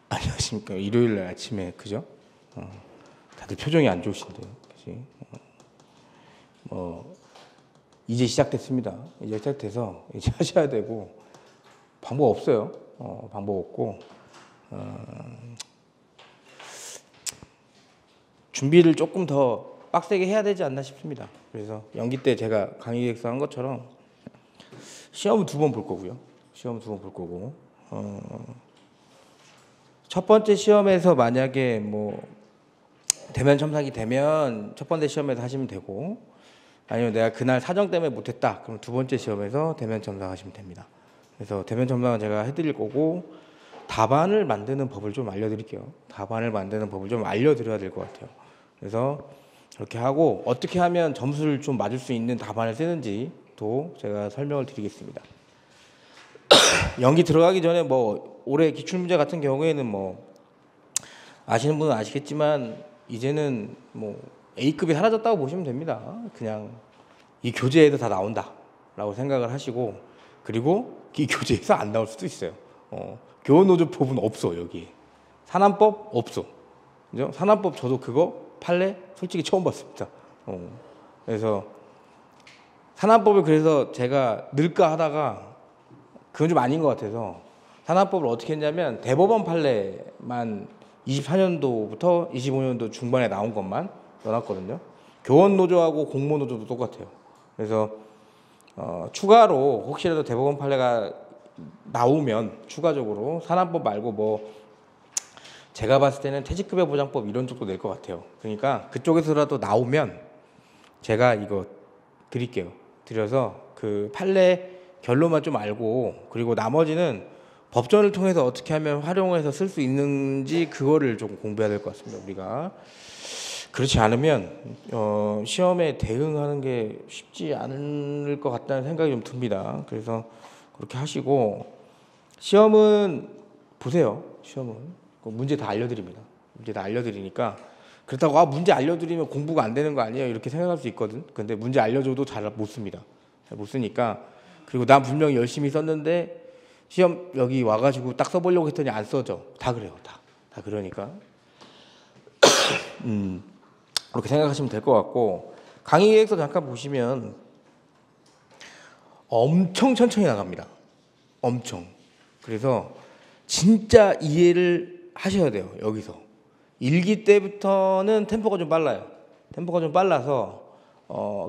안녕하십니까. 일요일 날 아침에 그죠? 다들 표정이 안 좋으신데요. 그치? 이제 시작됐습니다. 이제 시작돼서 이제 하셔야 되고 방법 없어요. 방법 없고 준비를 조금 더 빡세게 해야 되지 않나 싶습니다. 그래서 연기 때 제가 강의 기획서 한 것처럼 시험은 2번 볼 거고요. 시험은 2번 볼 거고 첫 번째 시험에서 만약에 뭐 대면 첨삭이 되면 첫 번째 시험에서 하시면 되고, 아니면 내가 그날 사정 때문에 못했다 그럼 2번째 시험에서 대면 첨삭하시면 됩니다. 그래서 대면 첨삭은 제가 해드릴 거고, 답안을 만드는 법을 좀 알려드릴게요. 답안을 만드는 법을 좀 알려드려야 될 것 같아요. 그래서 그렇게 하고 어떻게 하면 점수를 좀 맞을 수 있는 답안을 쓰는지도 제가 설명을 드리겠습니다. 연기 들어가기 전에 뭐 올해 기출문제 같은 경우에는 뭐 아시는 분은 아시겠지만 이제는 뭐 A급이 사라졌다고 보시면 됩니다. 그냥 이 교재에도 다 나온다라고 생각을 하시고, 그리고 이 교재에서 안 나올 수도 있어요. 교원노조법은 없어. 여기 산안법 없어. 그죠? 산안법 저도 그거 판례 솔직히 처음 봤습니다. 그래서 산안법을 그래서 제가 넣을까 하다가 그건 좀 아닌 것 같아서 산안법을 어떻게 했냐면 대법원 판례만 24년도부터 25년도 중반에 나온 것만 넣어놨거든요. 교원노조하고 공무노조도 똑같아요. 그래서 추가로 혹시라도 대법원 판례가 나오면 추가적으로 산안법 말고 뭐 제가 봤을 때는 퇴직급여 보장법 이런 쪽도 낼 것 같아요. 그러니까 그쪽에서라도 나오면 제가 이거 드릴게요. 드려서 그 판례 결론만 좀 알고, 그리고 나머지는 법전을 통해서 어떻게 하면 활용해서 쓸 수 있는지 그거를 좀 공부해야 될 것 같습니다. 우리가 그렇지 않으면 시험에 대응하는 게 쉽지 않을 것 같다는 생각이 좀 듭니다. 그래서 그렇게 하시고, 시험은 보세요. 시험은 문제 다 알려드립니다. 문제 다 알려드리니까, 그렇다고 문제 알려드리면 공부가 안 되는 거 아니에요 이렇게 생각할 수 있거든. 근데 문제 알려줘도 잘 못 씁니다. 잘 못 쓰니까. 그리고 난 분명히 열심히 썼는데 시험 여기 와가지고 딱 써보려고 했더니 안 써져. 다 그래요. 다 그러니까 그렇게 생각하시면 될 것 같고, 강의 계획서 잠깐 보시면 엄청 천천히 나갑니다. 엄청. 그래서 진짜 이해를 하셔야 돼요. 여기서 일기 때부터는 템포가 좀 빨라요. 템포가 좀 빨라서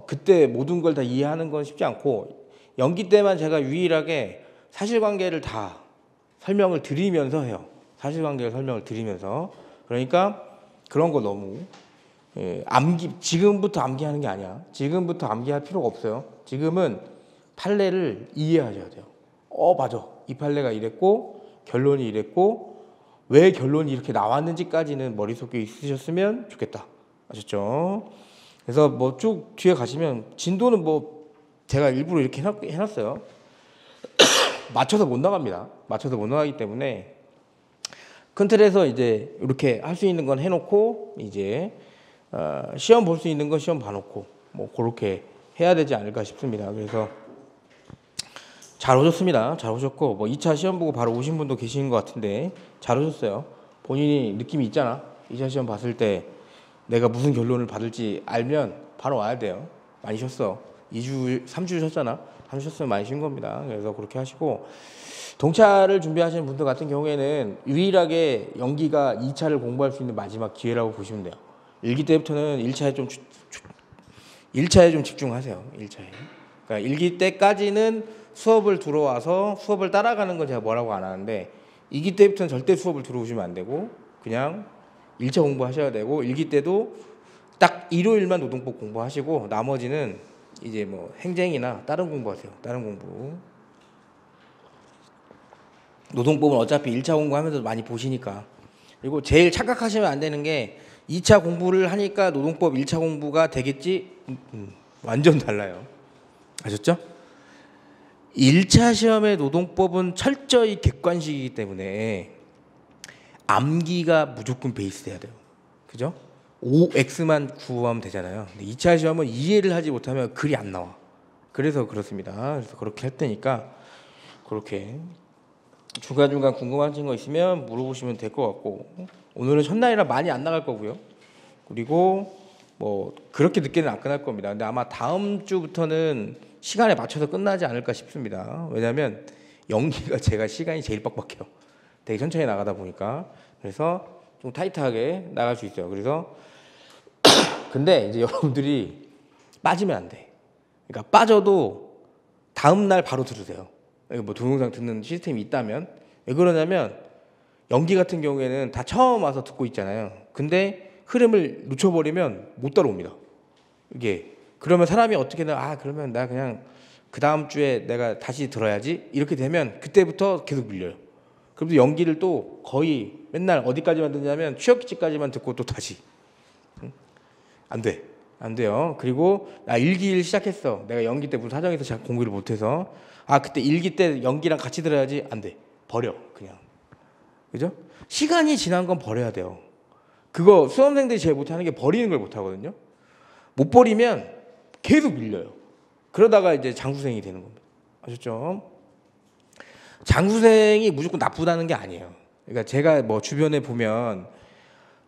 그때 모든 걸 다 이해하는 건 쉽지 않고, 연기 때만 제가 유일하게 사실관계를 다 설명을 드리면서 해요. 사실관계를 설명을 드리면서. 그러니까 그런 거 너무 지금부터 암기하는 게 아니야. 지금부터 암기할 필요가 없어요. 지금은 판례를 이해하셔야 돼요. 맞아. 이 판례가 이랬고 결론이 이랬고 왜 결론이 이렇게 나왔는지까지는 머릿속에 있으셨으면 좋겠다. 아셨죠? 그래서 뭐 쭉 뒤에 가시면 진도는 뭐 제가 일부러 이렇게 해놨어요. 맞춰서 못 나갑니다. 맞춰서 못 나가기 때문에 큰 틀에서 이제 이렇게 할 수 있는 건 해놓고, 이제 시험 볼 수 있는 건 시험 봐놓고 뭐 그렇게 해야 되지 않을까 싶습니다. 그래서 잘 오셨습니다. 잘 오셨고, 뭐 2차 시험 보고 바로 오신 분도 계신 것 같은데 잘 오셨어요. 본인이 느낌이 있잖아. 2차 시험 봤을 때 내가 무슨 결론을 받을지 알면 바로 와야 돼요. 많이 쉬었어. 2주, 3주 쉬었잖아. 3주 쉬었으면 많이 쉰 겁니다. 그래서 그렇게 하시고, 동차를 준비하시는 분들 같은 경우에는 유일하게 연기가 2차를 공부할 수 있는 마지막 기회라고 보시면 돼요. 일기 때부터는 1차에 좀 집중하세요. 1차에. 그러니까 일기 때까지는 수업을 들어와서 수업을 따라가는 건 제가 뭐라고 안 하는데, 2기 때부터는 절대 수업을 들어오시면 안 되고 그냥 1차 공부하셔야 되고, 일기 때도 딱 일요일만 노동법 공부하시고 나머지는 이제 뭐 행정이나 다른 공부하세요. 다른 공부. 노동법은 어차피 1차 공부하면서 많이 보시니까. 그리고 제일 착각하시면 안 되는 게 2차 공부를 하니까 노동법 1차 공부가 되겠지? 완전 달라요. 아셨죠? 1차 시험의 노동법은 철저히 객관식이기 때문에 암기가 무조건 베이스 돼야 돼요. 그죠? OX만 구하면 되잖아요. 근데 2차 시험은 이해를 하지 못하면 글이 안 나와. 그래서 그렇습니다. 그래서 그렇게 할 테니까 그렇게 중간중간 궁금하신 거 있으면 물어보시면 될 것 같고, 오늘은 첫날이라 많이 안 나갈 거고요. 그리고 뭐 그렇게 늦게는 안 끝날 겁니다. 근데 아마 다음 주부터는 시간에 맞춰서 끝나지 않을까 싶습니다. 왜냐하면 연기가 제가 시간이 제일 빡빡해요. 되게 천천히 나가다 보니까. 그래서 좀 타이트하게 나갈 수 있어요. 그래서 근데 이제 여러분들이 빠지면 안 돼. 그러니까 빠져도 다음 날 바로 들으세요. 뭐 동영상 듣는 시스템이 있다면. 왜 그러냐면 연기 같은 경우에는 다 처음 와서 듣고 있잖아요. 근데 흐름을 놓쳐버리면 못 따라옵니다. 이게 그러면 사람이 어떻게든 그러면 나 그냥 그 다음 주에 내가 다시 들어야지 이렇게 되면 그때부터 계속 밀려요. 그럼 연기를 또 거의 맨날 어디까지만 듣냐면 취업기직까지만 듣고 또 다시 안 돼. 안 돼요. 그리고 나 일기일 시작했어. 내가 연기 때 무슨 사정에서 잘 공부를 못해서 그때 일기 때 연기랑 같이 들어야지. 안 돼. 버려 그냥. 그죠? 시간이 지난 건 버려야 돼요. 그거 수험생들이 제일 못하는 게 버리는 걸 못하거든요. 못 버리면 계속 밀려요. 그러다가 이제 장수생이 되는 겁니다. 아셨죠? 장수생이 무조건 나쁘다는 게 아니에요. 그러니까 제가 뭐 주변에 보면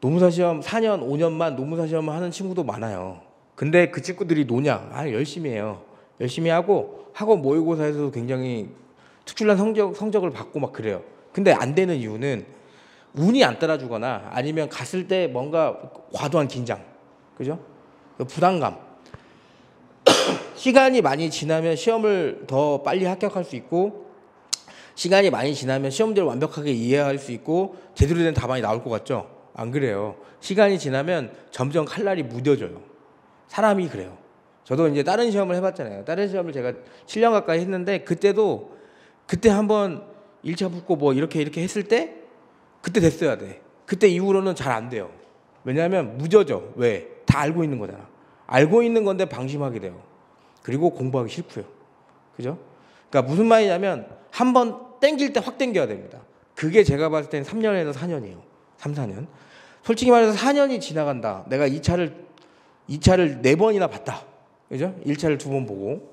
노무사 시험 4년, 5년만 노무사 시험을 하는 친구도 많아요. 근데 그 친구들이 노냐? 열심히 해요. 열심히 하고 학원 모의고사에서도 굉장히 특출난 성적을 받고 막 그래요. 근데 안 되는 이유는 운이 안 따라주거나 아니면 갔을 때 뭔가 과도한 긴장, 그죠? 부담감. 시간이 많이 지나면 시험을 더 빨리 합격할 수 있고, 시간이 많이 지나면 시험들을 완벽하게 이해할 수 있고 제대로 된 답안이 나올 것 같죠? 안 그래요. 시간이 지나면 점점 칼날이 무뎌져요. 사람이 그래요. 저도 이제 다른 시험을 해봤잖아요. 다른 시험을 제가 7년 가까이 했는데 그때 한번 1차 붙고 뭐 이렇게 했을 때 그때 됐어야 돼. 그때 이후로는 잘 안 돼요. 왜냐하면 무뎌져. 왜? 다 알고 있는 거잖아. 알고 있는 건데 방심하게 돼요. 그리고 공부하기 싫고요. 그죠? 그러니까 무슨 말이냐면 한 번 땡길 때 확 땡겨야 됩니다. 그게 제가 봤을 때는 3년에서 4년이에요. 3, 4년. 솔직히 말해서 4년이 지나간다. 내가 2차를 4번이나 봤다. 그죠? 1차를 2번 보고.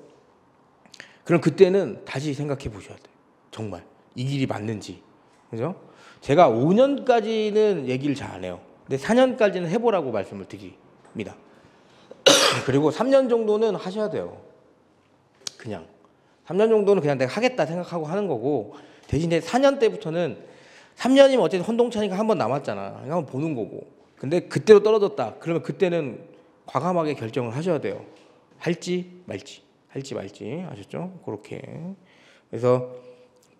그럼 그때는 다시 생각해 보셔야 돼요. 정말. 이 길이 맞는지. 그죠? 제가 5년까지는 얘기를 잘 안 해요. 근데 4년까지는 해보라고 말씀을 드립니다. 그리고 3년 정도는 하셔야 돼요. 그냥 3년 정도는 그냥 내가 하겠다 생각하고 하는 거고, 대신에 4년 때부터는 3년이면 어쨌든 혼동차니까 한 번 남았잖아. 한번 보는 거고. 근데 그때로 떨어졌다. 그러면 그때는 과감하게 결정을 하셔야 돼요. 할지 말지. 아셨죠? 그렇게. 그래서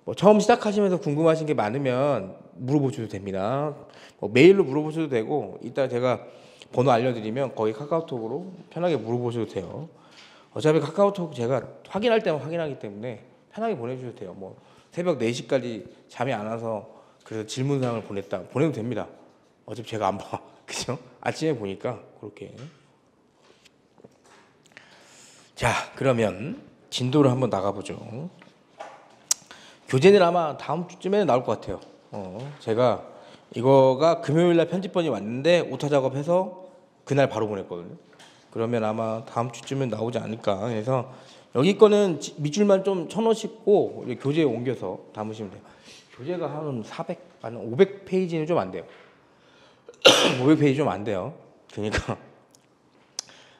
뭐 처음 시작하시면서 궁금하신 게 많으면 물어보셔도 됩니다. 뭐 메일로 물어보셔도 되고, 이따 제가 번호 알려드리면 거기 카카오톡으로 편하게 물어보셔도 돼요. 어차피 카카오톡 제가 확인할 때만 확인하기 때문에 편하게 보내주셔도 돼요. 뭐 새벽 4시까지 잠이 안 와서 그래서 질문사항을 보내도 됩니다. 어차피 제가 안 봐. 그죠? 아침에 보니까 그렇게. 자, 그러면 진도를 한번 나가보죠. 교재는 아마 다음 주쯤에 나올 것 같아요. 제가 이거가 금요일날 편집본이 왔는데 오타 작업해서 그날 바로 보냈거든요. 그러면 아마 다음 주쯤은 나오지 않을까. 그래서 여기 거는 밑줄만 좀 쳐놓으시고 교재에 옮겨서 담으시면 돼요. 교재가 한 500페이지는 좀 안 돼요. 500페이지 좀 안 돼요. 그러니까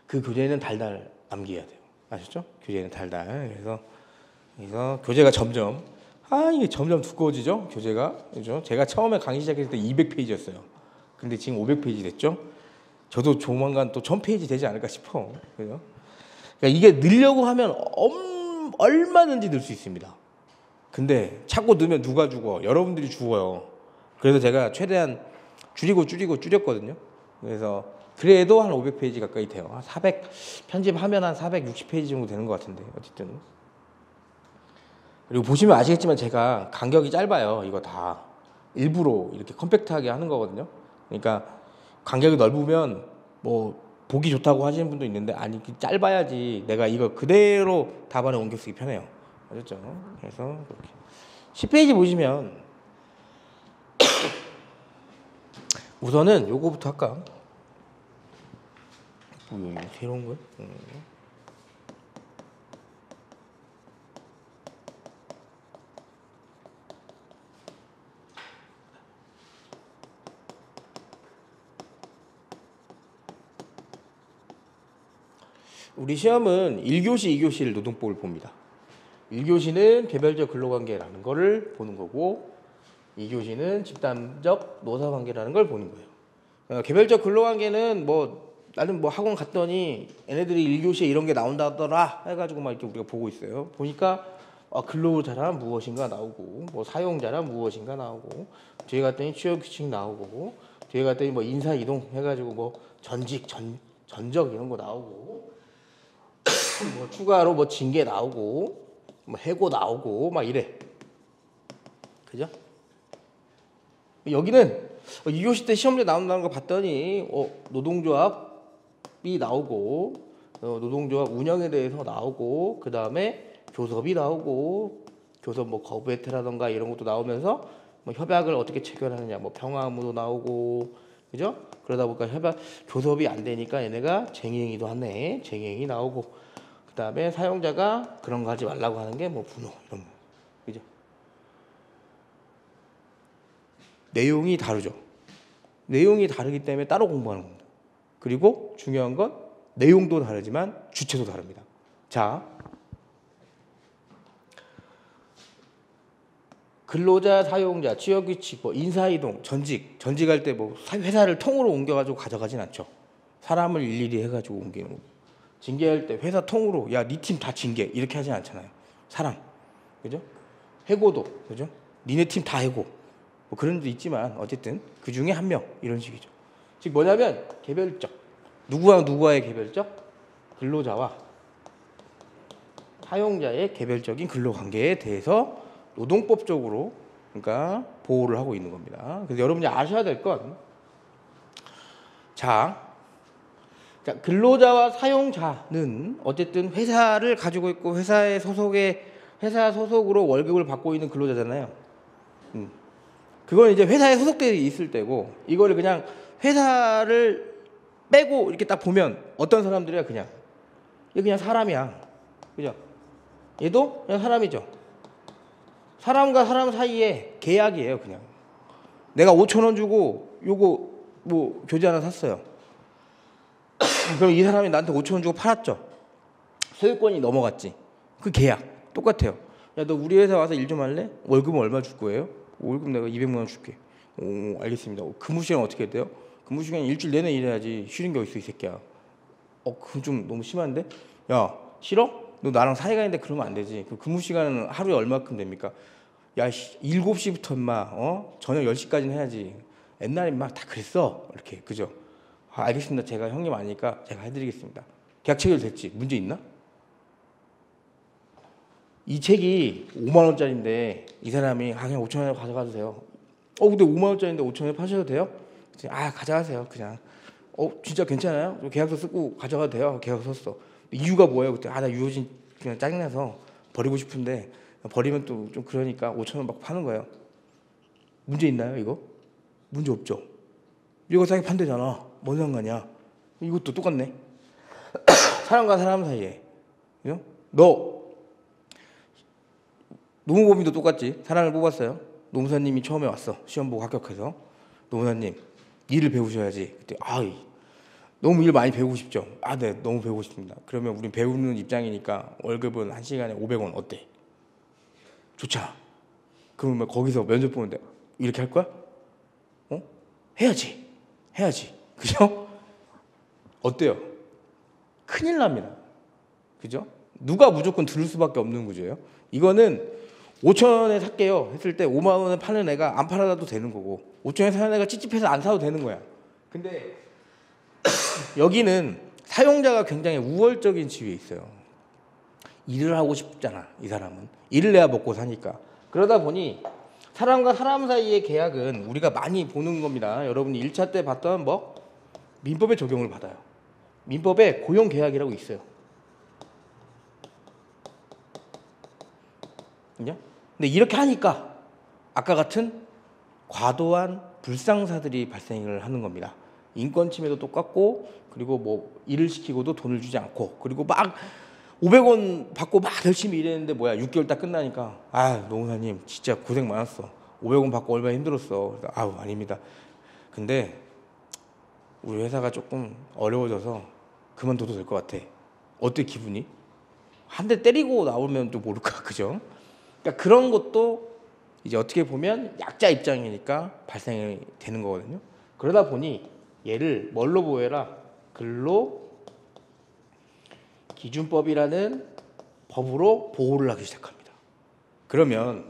그 교재는 달달 남겨야 돼요. 아셨죠? 교재는 달달. 그래서 교재가 점점 이게 점점 두꺼워지죠? 교재가. 그죠? 제가 처음에 강의 시작했을 때 200페이지였어요. 근데 지금 500페이지 됐죠? 저도 조만간 또 1000페이지 되지 않을까 싶어. 그죠? 그러니까 이게 늘려고 하면 얼마든지 늘 수 있습니다. 근데 자꾸 넣으면 누가 죽어? 여러분들이 죽어요. 그래서 제가 최대한 줄였거든요. 그래도 한 500페이지 가까이 돼요. 400 편집하면 한 460페이지 정도 되는 것 같은데 어쨌든. 그리고 보시면 아시겠지만 제가 간격이 짧아요. 이거 다 일부러 이렇게 컴팩트하게 하는 거거든요. 그러니까 간격이 넓으면 뭐 보기 좋다고 하시는 분도 있는데 짧아야지 내가 이거 그대로 답안에 옮겨 쓰기 편해요. 아셨죠? 그래서 그렇게 10페이지 보시면 우선은 요거부터 할까? 이거 새로운 거야? 우리 시험은 1교시, 2교시를 노동법을 봅니다. 1교시는 개별적 근로관계라는 거를 보는 거고 2교시는 집단적 노사관계라는 걸 보는 거예요. 개별적 근로관계는 뭐 나는 뭐 학원 갔더니 얘네들이 1교시에 이런 게 나온다더라 해가지고 막 이렇게 우리가 보고 있어요. 보니까 근로자란 무엇인가 나오고 뭐 사용자란 무엇인가 나오고 뒤에 갔더니 취업규칙 나오고 뒤에 갔더니 뭐 인사이동 해가지고 뭐 전직, 전적 이런 거 나오고 뭐 추가로 뭐 징계 나오고 뭐 해고 나오고 막 이래. 그죠? 여기는 2교시 때 시험에 나온다는 거 봤더니 노동조합이 나오고 노동조합 운영에 대해서 나오고 그 다음에 교섭이 나오고 교섭 뭐 거부 혜택이라던가 이런 것도 나오면서 뭐 협약을 어떻게 체결하느냐 뭐 평화 의무도 나오고 그죠? 그러다 보니까 교섭이 안 되니까 얘네가 쟁의행위도 하네. 쟁의행위 나오고 그 다음에 사용자가 그런 거 하지 말라고 하는 게 뭐 분호 이런 거 그죠? 내용이 다르죠. 내용이 다르기 때문에 따로 공부하는 겁니다. 그리고 중요한 건 내용도 다르지만 주체도 다릅니다. 자, 근로자, 사용자, 취업규칙, 뭐 인사이동, 전직할 때 뭐 회사를 통으로 옮겨가지고 가져가진 않죠. 사람을 일일이 해가지고 옮기는 거. 징계할 때 회사 통으로 야, 네 팀 다 징계 이렇게 하진 않잖아요. 사람, 그죠? 해고도, 그죠? 니네 팀 다 해고. 뭐 그런 데도 있지만 어쨌든 그 중에 한 명 이런 식이죠. 즉 뭐냐면 개별적 누구와 누구와의 개별적 근로자와 사용자의 개별적인 근로관계에 대해서 노동법적으로 그러니까 보호를 하고 있는 겁니다. 그래서 여러분이 아셔야 될 건 자, 근로자와 사용자는 어쨌든 회사를 가지고 있고 회사 소속으로 월급을 받고 있는 근로자잖아요. 그건 이제 회사에 소속되어 있을 때고 이거를 그냥 회사를 빼고 이렇게 딱 보면 어떤 사람들이야 그냥 얘 그냥 사람이야. 그죠? 얘도 그냥 사람이죠. 사람과 사람 사이에 계약이에요, 그냥. 내가 5,000원 주고 요거 뭐 교재 하나 샀어요. 그럼 이 사람이 나한테 5,000원 주고 팔았죠. 소유권이 넘어갔지. 그 계약 똑같아요. 야, 너 우리 회사 와서 일 좀 할래? 월급은 얼마 줄 거예요? 월급 내가 200만 원 줄게. 오, 알겠습니다. 근무 시간 어떻게 돼요? 근무 시간 일주일 내내 일해야지. 쉬는 게 어딨어, 이 새끼야. 그건 좀 너무 심한데? 야, 싫어? 너 나랑 사이가 있는데 그러면 안 되지. 그 근무 시간은 하루에 얼마큼 됩니까? 야, 7시부터 인마 저녁 10시까지는 해야지. 옛날에 막 다 그랬어. 이렇게. 그죠? 알겠습니다. 제가 형님 아니까 제가 해드리겠습니다. 계약 체결됐지. 문제 있나? 이 책이 5만 원짜리인데 이 사람이 그냥 5천 원에 가져가도 돼요. 근데 5만 원짜리인데 5천 원에 파셔도 돼요? 가져가세요. 그냥. 진짜 괜찮아요? 계약서 쓰고 가져가도 돼요. 계약서 썼어. 이유가 뭐예요? 그때 나 유효진 그냥 짜증나서 버리고 싶은데 버리면 또 좀 그러니까 5천 원 받고 파는 거예요. 문제 있나요, 이거? 문제 없죠. 이거 자기 판대잖아. 뭔 상관이야? 이것도 똑같네. 사람과 사람 사이에. 그죠? 너 노무법인도 똑같지. 사람을 뽑았어요. 노무사님이 처음에 왔어. 시험 보고 합격해서. 노무사님 일을 배우셔야지. 그때 너무 일 많이 배우고 싶죠. 네, 너무 배우고 싶습니다. 그러면 우린 배우는 입장이니까 월급은 1시간에 500원 어때? 좋잖아. 그러면 거기서 면접 보는데 이렇게 할 거야? 해야지. 그죠? 어때요? 큰일 납니다. 그죠? 누가 무조건 들을 수밖에 없는 구조예요. 이거는 5천 원에 살게요 했을 때 5만 원에 파는 애가 안 팔아도 되는 거고 5천 원에 사는 애가 찝찝해서 안 사도 되는 거야. 근데 여기는 사용자가 굉장히 우월적인 지위에 있어요. 일을 하고 싶잖아, 이 사람은. 일을 해야 먹고 사니까. 그러다 보니 사람과 사람 사이의 계약은 우리가 많이 보는 겁니다. 여러분이 1차 때 봤던 민법의 적용을 받아요. 민법에 고용계약이라고 있어요. 그죠? 근데 이렇게 하니까 아까 같은 과도한 불상사들이 발생을 하는 겁니다. 인권 침해도 똑같고 그리고 뭐 일을 시키고도 돈을 주지 않고 그리고 막 500원 받고 막 열심히 일했는데 6개월 딱 끝나니까 노무사님 진짜 고생 많았어. 500원 받고 얼마나 힘들었어. 아닙니다. 근데 우리 회사가 조금 어려워져서 그만둬도 될 것 같아. 어때 기분이? 한 대 때리고 나오면 또 모를까, 그죠? 그러니까 그런 것도 이제 어떻게 보면 약자 입장이니까 발생이 되는 거거든요. 그러다 보니 얘를 뭘로 보호해라? 근로기준법이라는 법으로 보호를 하기 시작합니다. 그러면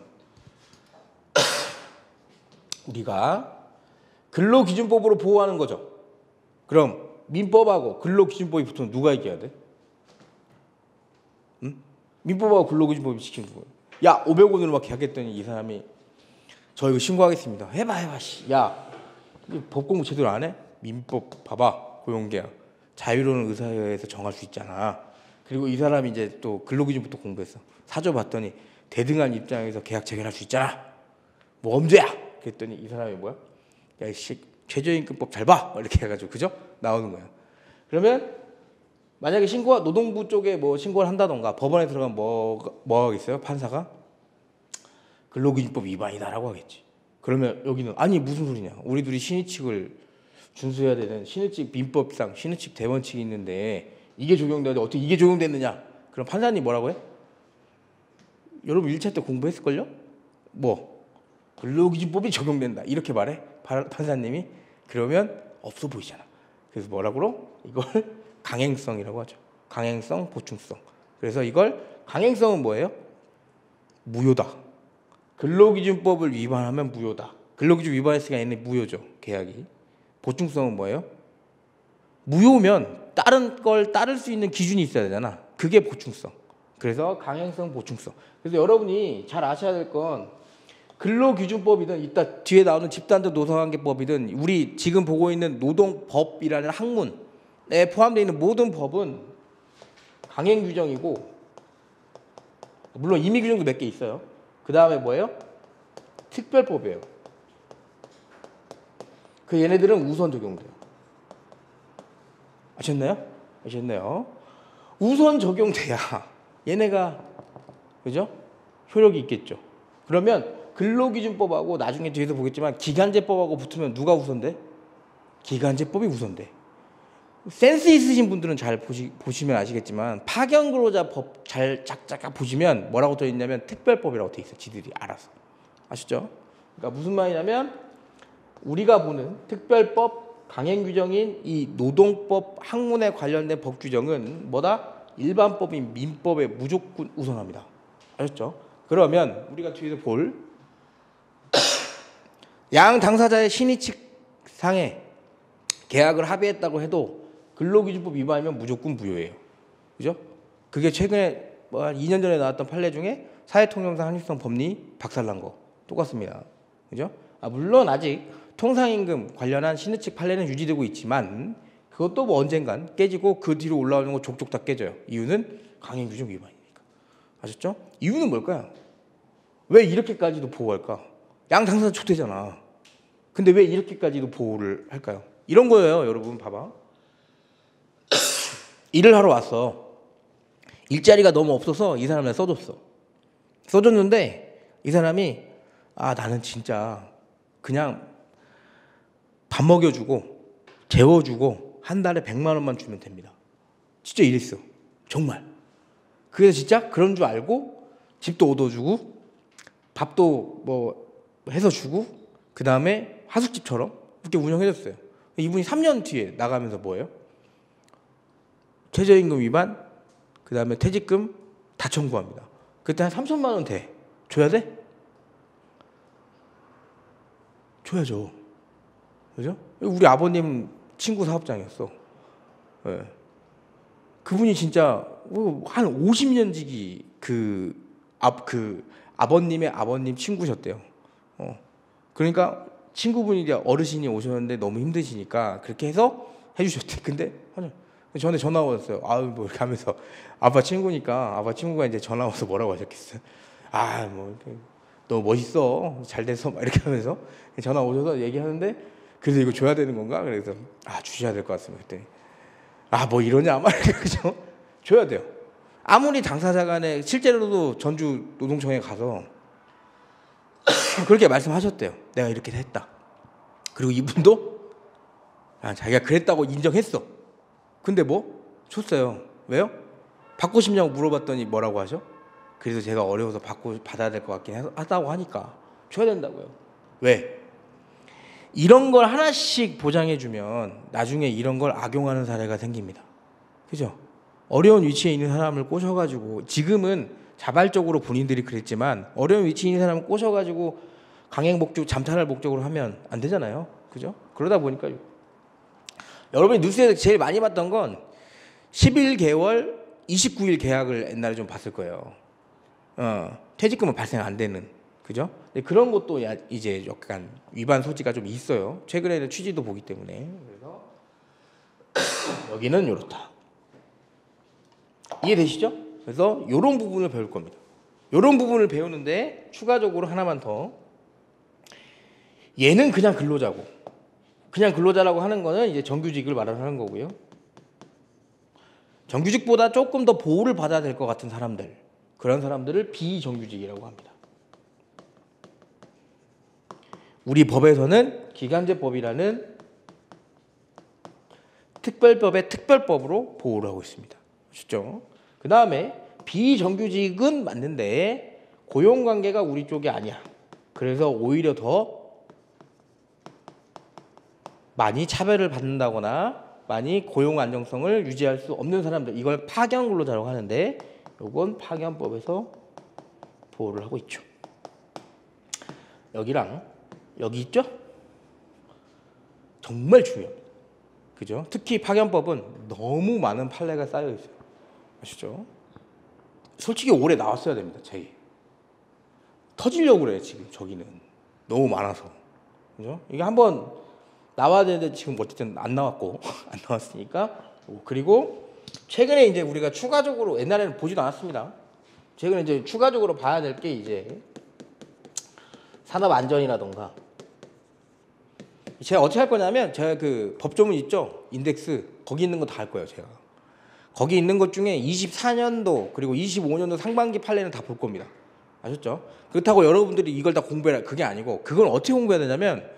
우리가 근로기준법으로 보호하는 거죠. 그럼 민법하고 근로기준법이 붙으면 누가 이겨야 돼? 응? 민법하고 근로기준법이 지키는 거예요. 야, 500원으로 막 계약했더니 이 사람이 저 이거 신고하겠습니다. 해봐 씨. 야, 법 공부 제대로 안 해? 민법 봐봐. 고용계약 자유로운 의사회에서 정할 수 있잖아. 그리고 이 사람이 이제 또 근로기준법도 공부했어. 사줘 봤더니 대등한 입장에서 계약 체결할 수 있잖아. 뭐 엄두야. 그랬더니 이 사람이 뭐야? 야, 이씨 최저임금법 잘 봐. 이렇게 해가지고 그죠? 나오는 거야. 그러면 만약에 신고가 노동부 쪽에 뭐 신고를 한다던가 법원에 들어가면 뭐 하겠어요? 판사가 근로기준법 위반이다라고 하겠지. 그러면 여기는 아니 무슨 소리냐? 우리 둘이 신의칙을 준수해야 되는 신의칙 민법상 신의칙 대원칙이 있는데 이게 적용되는데 어떻게 이게 적용됐느냐? 그럼 판사님 뭐라고 해? 여러분 1차 때 공부했을걸요? 뭐 근로기준법이 적용된다 이렇게 말해 판사님이. 그러면 없어 보이잖아. 그래서 뭐라고? 이걸 강행성이라고 하죠. 강행성, 보충성. 그래서 이걸 강행성은 뭐예요? 무효다. 근로기준법을 위반하면 무효다. 근로기준 위반했으니까 얘네 무효죠. 계약이. 보충성은 뭐예요? 무효면 다른 걸 따를 수 있는 기준이 있어야 되잖아. 그게 보충성. 그래서 강행성, 보충성. 그래서 여러분이 잘 아셔야 될 건 근로기준법이든 이따 뒤에 나오는 집단적 노사관계법이든 우리 지금 보고 있는 노동법이라는 학문에 포함되어 있는 모든 법은 강행규정이고 물론 임의규정도 몇 개 있어요. 그 다음에 뭐예요? 특별법이에요. 그 얘네들은 우선 적용돼요. 아셨나요? 우선 적용돼야 얘네가 그죠? 효력이 있겠죠. 그러면 근로기준법하고 나중에 뒤에서 보겠지만 기간제법하고 붙으면 누가 우선돼? 기간제법이 우선돼. 센스 있으신 분들은 잘 보시면 아시겠지만 파견근로자법 잘 짝짝 보시면 뭐라고 써 있냐면 특별법이라고 돼 있어. 지들이 알아서. 아시죠? 그러니까 무슨 말이냐면 우리가 보는 특별법 강행규정인 이 노동법 학문에 관련된 법 규정은 뭐다? 일반법인 민법에 무조건 우선합니다. 아셨죠? 그러면 우리가 뒤에서 볼 양 당사자의 신의칙상에 계약을 합의했다고 해도 근로기준법 위반이면 무조건 무효예요. 그죠? 그게 최근에 뭐 한 2년 전에 나왔던 판례 중에 사회통념상 합리성 법리 박살난 거 똑같습니다. 그죠? 물론 아직 통상임금 관련한 신의칙 판례는 유지되고 있지만 그것도 뭐 언젠간 깨지고 그 뒤로 올라오는 거 족족 다 깨져요. 이유는 강행규정 위반이니까. 아셨죠? 이유는 뭘까요? 왜 이렇게까지도 보호할까? 양 당사자 촉대잖아. 근데 왜 이렇게까지도 보호를 할까요? 이런 거예요, 여러분. 봐봐. 일을 하러 왔어. 일자리가 너무 없어서 이 사람한테 써줬어. 써줬는데 이 사람이 나는 진짜 그냥 밥 먹여주고 재워주고 한 달에 100만 원만 주면 됩니다. 진짜 이랬어. 정말. 그래서 진짜 그런 줄 알고 집도 얻어주고 밥도 뭐 해서 주고 그 다음에 하숙집처럼 그렇게 운영해줬어요. 이분이 3년 뒤에 나가면서 뭐예요? 최저임금 위반, 그 다음에 퇴직금 다 청구합니다. 그때 한 3천만 원 돼. 줘야 돼? 줘야죠. 그죠? 우리 아버님 친구 사업장이었어. 네. 그분이 진짜 한 50년 지기 아버님의 아버님 친구셨대요. 그러니까 친구분이 어르신이 오셨는데 너무 힘드시니까 그렇게 해서 해주셨대. 근데 전에 전화 왔어요. 뭐 이렇게 하면서 아빠 친구가 이제 전화 와서 뭐라고 하셨겠어요? 너 멋있어. 잘 돼서 막 이렇게 하면서 전화 오셔서 얘기하는데 그래서 이거 줘야 되는 건가? 그래서 주셔야 될 것 같습니다. 그랬더니 뭐 이러냐 막 그죠? 줘야 돼요. 아무리 당사자 간에 실제로도 전주 노동청에 가서 그렇게 말씀하셨대요. 내가 이렇게 했다. 그리고 이분도 자기가 그랬다고 인정했어. 근데 줬어요. 왜요? 받고 싶냐고 물어봤더니 뭐라고 하죠? 그래서 제가 어려워서 받아야 될 것 같긴 하다고 하니까 줘야 된다고요. 왜? 이런 걸 하나씩 보장해주면 나중에 이런 걸 악용하는 사례가 생깁니다. 그죠? 어려운 위치에 있는 사람을 꼬셔가지고, 지금은 자발적으로 본인들이 그랬지만 어려운 위치에 있는 사람을 꼬셔가지고 강행복주 잠탈할 목적으로 하면 안 되잖아요. 그죠? 그러다 보니까 여러분이 뉴스에서 제일 많이 봤던 건 11개월 29일 계약을 옛날에 좀 봤을 거예요. 퇴직금은 발생 안 되는. 그죠? 근데 그런 것도 이제 약간 위반 소지가 좀 있어요. 최근에는 취지도 보기 때문에. 그래서 여기는 이렇다. 이해되시죠? 그래서 이런 부분을 배울 겁니다. 이런 부분을 배우는데 추가적으로 하나만 더. 얘는 그냥 근로자고, 그냥 근로자라고 하는 거는 이제 정규직을 말하는 거고요. 정규직보다 조금 더 보호를 받아야 될 것 같은 사람들, 그런 사람들을 비정규직이라고 합니다. 우리 법에서는 기간제법이라는 특별법의 특별법으로 보호를 하고 있습니다. 아시죠? 그 다음에 비정규직은 맞는데 고용관계가 우리 쪽이 아니야. 그래서 오히려 더 많이 차별을 받는다거나 많이 고용 안정성을 유지할 수 없는 사람들, 이걸 파견 근로자라고 하는데 이건 파견법에서 보호를 하고 있죠. 여기랑 여기 있죠? 정말 중요합니다. 그죠? 특히 파견법은 너무 많은 판례가 쌓여 있어요. 아시죠? 솔직히 올해 나왔어야 됩니다. 제 터지려고 그래 지금. 저기는 너무 많아서. 그죠? 이게 한번 나와야 되는데 지금 어쨌든 안 나왔고 안 나왔으니까. 그리고 최근에 이제 우리가 추가적으로, 옛날에는 보지도 않았습니다. 최근에 이제 추가적으로 봐야 될 게 이제 산업 안전이라던가. 제가 어떻게 할 거냐면, 제가 그 법조문 있죠? 인덱스. 거기 있는 거 다 할 거예요, 제가. 거기 있는 것 중에 24년도 그리고 25년도 상반기 판례는 다 볼 겁니다. 아셨죠? 그렇다고 여러분들이 이걸 다 공부해라, 그게 아니고, 그건 어떻게 공부해야 되냐면,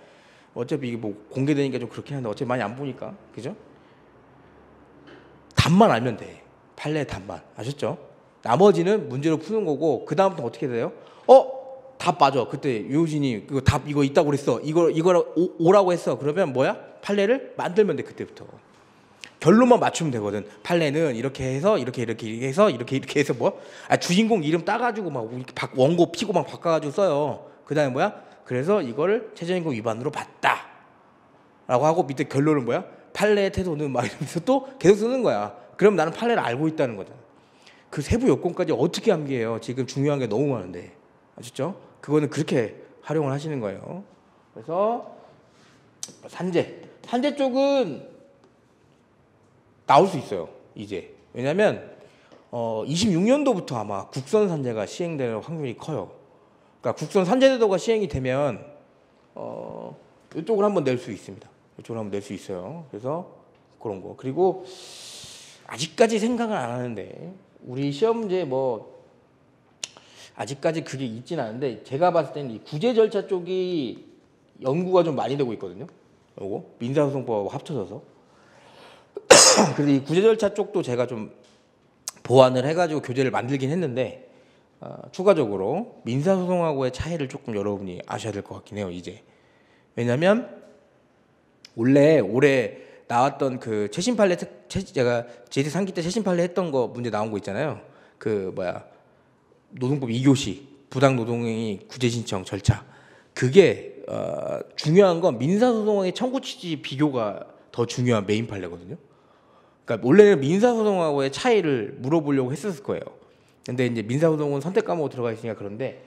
어차피 이게 뭐 공개되니까 좀 그렇긴 한데 어차피 많이 안 보니까, 그죠? 답만 알면 돼. 판례 답만. 아셨죠? 나머지는 문제로 푸는 거고, 그 다음부터 어떻게 돼요? 답 맞아. 그때 유효진이 그거 답 이거 있다고 그랬어. 이거 오라고 했어. 그러면 뭐야? 판례를 만들면 돼. 그때부터. 결론만 맞추면 되거든. 판례는 이렇게 해서 이렇게 해서 이렇게 해서 뭐? 주인공 이름 따가지고 막 원고 피고 막 바꿔가지고 써요. 그다음에 뭐야? 그래서 이거를 최저임금 위반으로 봤다. 라고 하고 밑에 결론은 뭐야? 판례의 태도는 막 이러면서 또 계속 쓰는 거야. 그럼 나는 판례를 알고 있다는 거잖아. 그 세부 요건까지 어떻게 암기해요? 지금 중요한 게 너무 많은데. 아셨죠? 그거는 그렇게 활용을 하시는 거예요. 그래서 산재 쪽은 나올 수 있어요. 이제. 왜냐하면 26년도부터 아마 국선 산재가 시행될 확률이 커요. 그러니까 국선 산재제도가 시행이 되면 이쪽을 한번 낼 수 있습니다. 이쪽을 한번 낼 수 있어요. 그래서 그런 거. 그리고 아직까지 생각을 안 하는데 우리 시험 문제 뭐 아직까지 그게 있진 않은데, 제가 봤을 때는 이 구제 절차 쪽이 연구가 좀 많이 되고 있거든요. 요거 민사소송법하고 합쳐져서. 그래서 이 구제 절차 쪽도 제가 좀 보완을 해가지고 교재를 만들긴 했는데, 추가적으로 민사소송하고의 차이를 조금 여러분이 아셔야 될 것 같긴 해요. 이제. 왜냐면 원래 올해 나왔던 그 최신 판례, 제가 제2 3기 때 최신 판례 했던 거 문제 나온 거 있잖아요. 그 뭐야, 노동법 2교시 부당 노동행위 구제 신청 절차. 그게 중요한 건 민사소송의 청구 취지 비교가 더 중요한 메인 판례거든요. 그러니까 원래는 민사소송하고의 차이를 물어보려고 했었을 거예요. 근데 이제 민사소송은 선택 과목 들어가 있으니까. 그런데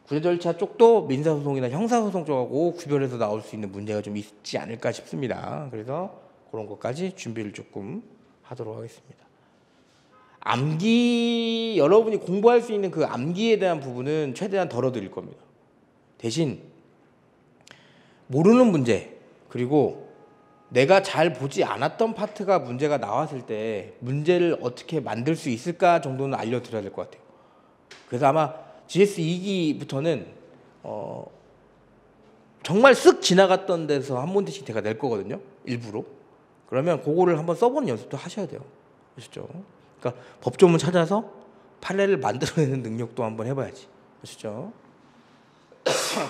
구제 절차 쪽도 민사소송이나 형사소송 쪽하고 구별해서 나올 수 있는 문제가 좀 있지 않을까 싶습니다. 그래서 그런 것까지 준비를 조금 하도록 하겠습니다. 암기, 여러분이 공부할 수 있는 그 암기에 대한 부분은 최대한 덜어드릴 겁니다. 대신 모르는 문제, 그리고 내가 잘 보지 않았던 파트가 문제가 나왔을 때 문제를 어떻게 만들 수 있을까 정도는 알려드려야 될 것 같아요. 그래서 아마 GS 2기부터는 정말 쓱 지나갔던 데서 한 문제씩 제가 낼 거거든요. 일부러. 그러면 그거를 한번 써보는 연습도 하셔야 돼요. 아시죠? 그러니까 법조문 찾아서 판례를 만들어내는 능력도 한번 해봐야지. 아시죠?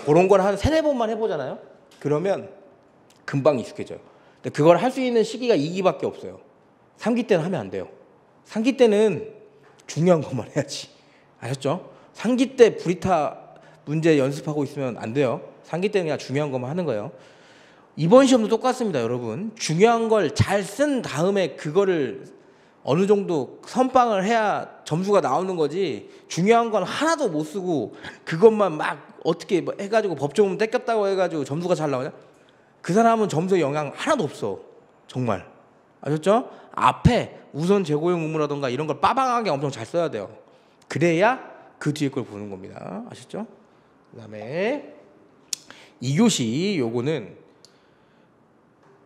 그런 걸 한 3-4번만 해보잖아요. 그러면 금방 익숙해져요. 근데 그걸 할 수 있는 시기가 2기밖에 없어요. 3기 때는 하면 안 돼요. 3기 때는 중요한 것만 해야지. 아셨죠? 3기 때 브리타 문제 연습하고 있으면 안 돼요. 3기 때는 그냥 중요한 것만 하는 거예요. 이번 시험도 똑같습니다, 여러분. 중요한 걸 잘 쓴 다음에 그거를 어느 정도 선빵을 해야 점수가 나오는 거지, 중요한 건 하나도 못 쓰고 그것만 막 어떻게 뭐 해가지고 법조문 뺏겼다고 해가지고 점수가 잘 나오냐? 그 사람은 점수에 영향 하나도 없어. 정말. 아셨죠? 앞에 우선 재고용 의무라던가 이런 걸 빠방하게 엄청 잘 써야 돼요. 그래야 그 뒤에 걸 보는 겁니다. 아셨죠? 그 다음에 2교시 요거는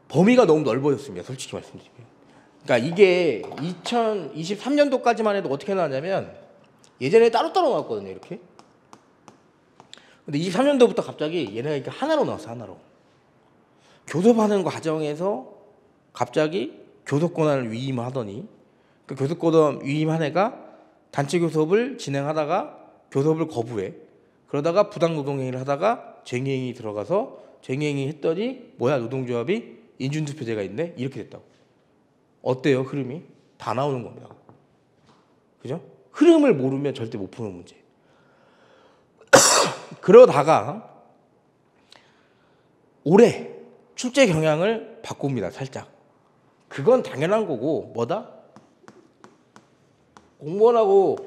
범위가 너무 넓어졌습니다. 솔직히 말씀드리면. 그러니까 이게 2023년도까지만 해도 어떻게 나왔냐면 예전에 따로따로 나왔거든요. 이렇게. 근데 23년도부터 갑자기 얘네가 이렇게 하나로 나왔어. 하나로. 교섭하는 과정에서 갑자기 교섭권한을 위임하더니 그 교섭권한 위임한 애가 단체 교섭을 진행하다가 교섭을 거부해. 그러다가 부당노동행위를 하다가 쟁의행위 들어가서 쟁의행위 했더니 뭐야, 노동조합이 인준투표제가 있네? 이렇게 됐다고. 어때요? 흐름이? 다 나오는 겁니다. 그죠? 흐름을 모르면 절대 못 푸는 문제. 그러다가 올해 출제 경향을 바꿉니다. 살짝. 그건 당연한 거고, 뭐다? 공무원하고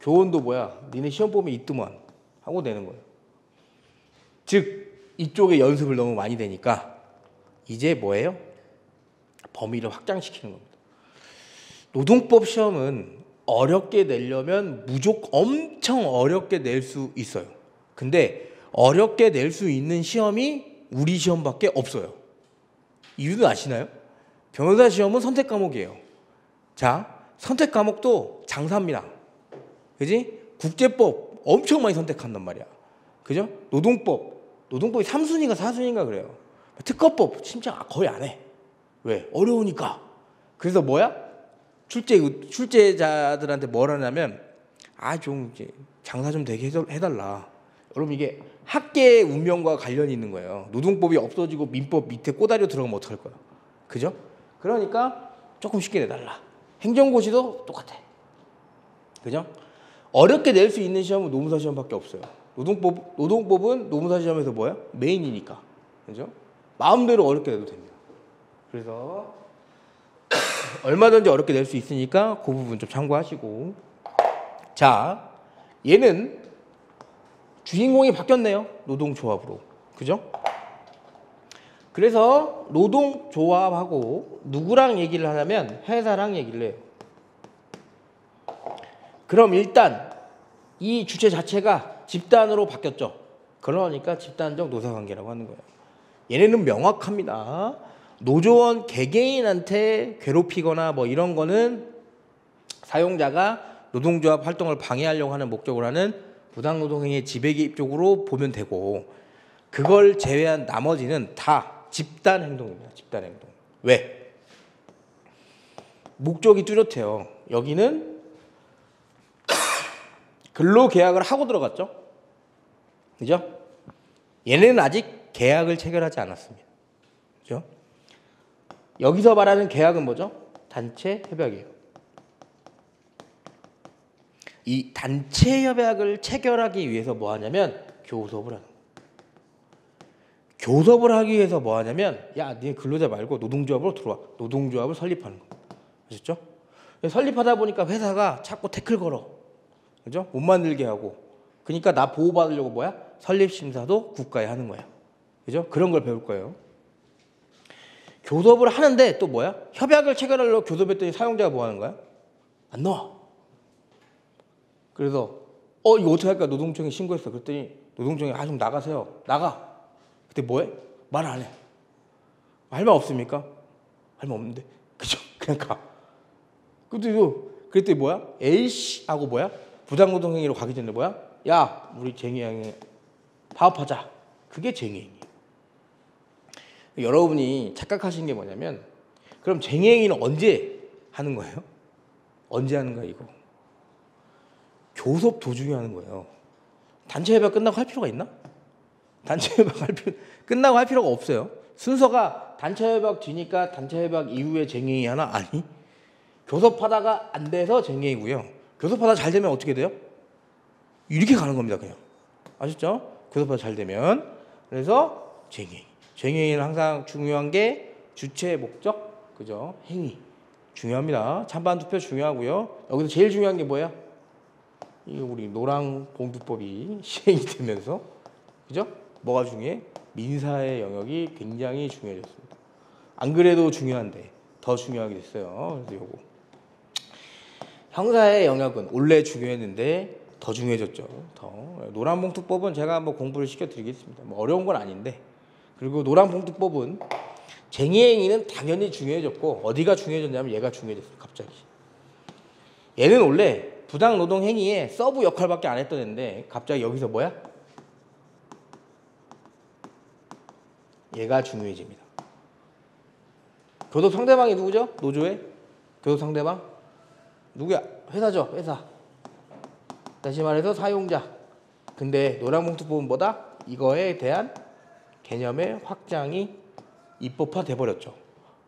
교원도 뭐야, 니네 시험 보면 있더만 하고 되는 거예요. 즉 이쪽에 연습을 너무 많이 되니까 이제 뭐예요? 범위를 확장시키는 겁니다. 노동법 시험은 어렵게 내려면 무조건 엄청 어렵게 낼 수 있어요. 근데 어렵게 낼 수 있는 시험이 우리 시험밖에 없어요. 이유는 아시나요? 변호사 시험은 선택 과목이에요. 자, 선택 과목도 장사입니다. 그지? 국제법 엄청 많이 선택한단 말이야. 그죠? 노동법이 3순위인가 4순위인가 그래요. 특허법 진짜 거의 안 해. 왜? 어려우니까. 그래서 뭐야? 출제자들한테 뭘 하냐면, 좀 이제 장사 좀 되게 해달라. 여러분, 이게 학계의 운명과 관련이 있는 거예요. 노동법이 없어지고 민법 밑에 꼬다리로 들어가면 어떡할 거야? 그죠? 그러니까 조금 쉽게 내달라. 행정고시도 똑같아. 그죠? 어렵게 낼 수 있는 시험은 노무사 시험밖에 없어요. 노동법은 노무사 시험에서 뭐야? 메인이니까. 그죠? 마음대로 어렵게 내도 됩니다. 그래서 얼마든지 어렵게 낼 수 있으니까 그 부분 좀 참고하시고. 자, 얘는 주인공이 바뀌었네요. 노동조합으로. 그죠? 그래서 노동조합하고 누구랑 얘기를 하냐면 회사랑 얘기를 해요. 그럼 일단 이 주체 자체가 집단으로 바뀌었죠. 그러니까 집단적 노사관계라고 하는 거예요. 얘네는 명확합니다. 노조원 개개인한테 괴롭히거나 뭐 이런 거는 사용자가 노동조합 활동을 방해하려고 하는 목적으로 하는 부당노동행위의 지배개입 쪽으로 보면 되고, 그걸 제외한 나머지는 다 집단 행동입니다. 집단 행동. 왜? 목적이 뚜렷해요. 여기는 근로계약을 하고 들어갔죠. 그죠? 얘네는 아직 계약을 체결하지 않았습니다. 그죠? 여기서 말하는 계약은 뭐죠? 단체 협약이에요. 이 단체 협약을 체결하기 위해서 뭐 하냐면 교섭을 하는 거예요. 교섭을 하기 위해서 뭐 하냐면, 야, 네 근로자 말고 노동조합으로 들어와. 노동조합을 설립하는 거예요. 아셨죠? 설립하다 보니까 회사가 자꾸 태클 걸어. 그죠? 못 만들게 하고. 그러니까 나 보호받으려고 뭐야? 설립심사도 국가에 하는 거야. 그죠? 그런 걸 배울 거예요. 교섭을 하는데 또 뭐야? 협약을 체결하려고 교섭했더니 사용자가 뭐 하는 거야? 안 나와. 그래서 이거 어떻게 할까? 노동청에 신고했어. 그랬더니 노동청이 좀 나가세요. 나가. 그때 뭐해? 말 안 해. 할 말 없습니까? 할 말 없는데. 그죠? 그냥 가. 그랬더니 뭐야? 에이씨 하고 뭐야? 부당노동행위로 가기 전에 뭐야? 야, 우리 쟁의행위 파업하자. 그게 쟁의행위. 여러분이 착각하신 게 뭐냐면, 그럼 쟁의행위는 언제 하는 거예요? 언제 하는가 이거. 교섭 도중에 하는 거예요. 단체 협약 끝나고 할 필요가 있나? 단체 협약 끝나고 할 필요가 없어요. 순서가 단체 협약 뒤니까 단체 협약 이후에 쟁행위 하나? 아니. 교섭하다가 안 돼서 쟁행이고요. 교섭하다 잘 되면 어떻게 돼요? 이렇게 가는 겁니다, 그냥. 아셨죠? 교섭하다 잘 되면. 그래서 쟁행. 쟁행위는 항상 중요한 게 주체, 목적, 그죠? 행위. 중요합니다. 찬반 투표 중요하고요. 여기서 제일 중요한 게 뭐야? 이 우리 노랑봉투법이 시행이 되면서, 그죠? 뭐가 중요해? 민사의 영역이 굉장히 중요해졌습니다. 안 그래도 중요한데 더 중요하게 됐어요. 그래서 요거 형사의 영역은 원래 중요했는데 더 중요해졌죠. 더 노란봉투법은 제가 한번 공부를 시켜드리겠습니다. 뭐 어려운 건 아닌데. 그리고 노란봉투법은 쟁의행위는 당연히 중요해졌고 어디가 중요해졌냐면 얘가 중요해졌어요. 갑자기. 얘는 원래 부당노동행위의 서브 역할밖에 안 했던 애인데 갑자기 여기서 뭐야? 얘가 중요해집니다. 교섭 상대방이 누구죠? 노조의 교섭 상대방? 누구야? 회사죠. 회사. 다시 말해서 사용자. 근데 노란봉투법은 뭐다? 이거에 대한 개념의 확장이 입법화 돼버렸죠.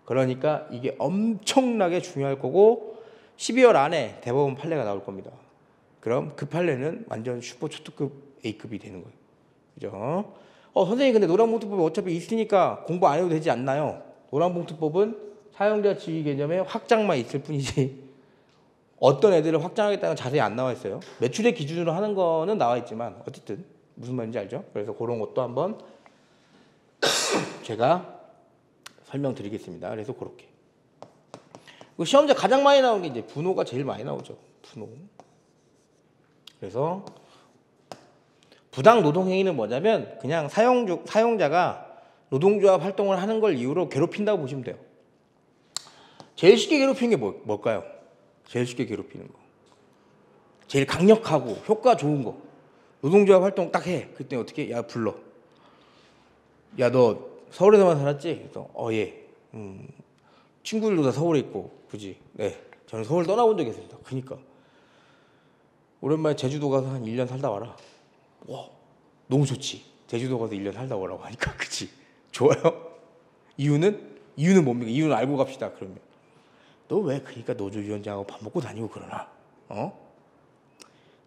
그러니까 이게 엄청나게 중요할 거고 12월 안에 대법원 판례가 나올 겁니다. 그럼 그 판례는 완전 슈퍼 초특급 A급이 되는 거예요. 그죠? 선생님 근데 노란봉투법이 어차피 있으니까 공부 안 해도 되지 않나요? 노란봉투법은 사용자 지위 개념의 확장만 있을 뿐이지 어떤 애들을 확장하겠다는 자세히 안 나와 있어요. 매출의 기준으로 하는 거는 나와 있지만 어쨌든 무슨 말인지 알죠? 그래서 그런 것도 한번 제가 설명드리겠습니다. 그래서 그렇게. 시험제 가장 많이 나오는 게 이제 분호가 제일 많이 나오죠. 분호. 그래서 부당 노동행위는 뭐냐면 그냥 사용자가 노동조합 활동을 하는 걸 이유로 괴롭힌다고 보시면 돼요. 제일 쉽게 괴롭히는 게 뭘까요? 제일 쉽게 괴롭히는 거. 제일 강력하고 효과 좋은 거. 노동조합 활동 딱 해. 그때 어떻게? 야 불러. 야 너 서울에서만 살았지? 그래서 예. 친구들도 다 서울에 있고 그지? 네. 저는 서울 떠나본 적이 있습니다. 그니까 오랜만에 제주도 가서 한 1년 살다 와라. 와 너무 좋지. 제주도 가서 1년 살다 오라고 하니까 그치? 좋아요? 이유는 뭡니까? 이유는 알고 갑시다. 그러면 너 왜 그러니까 노조위원장하고 밥 먹고 다니고 그러나?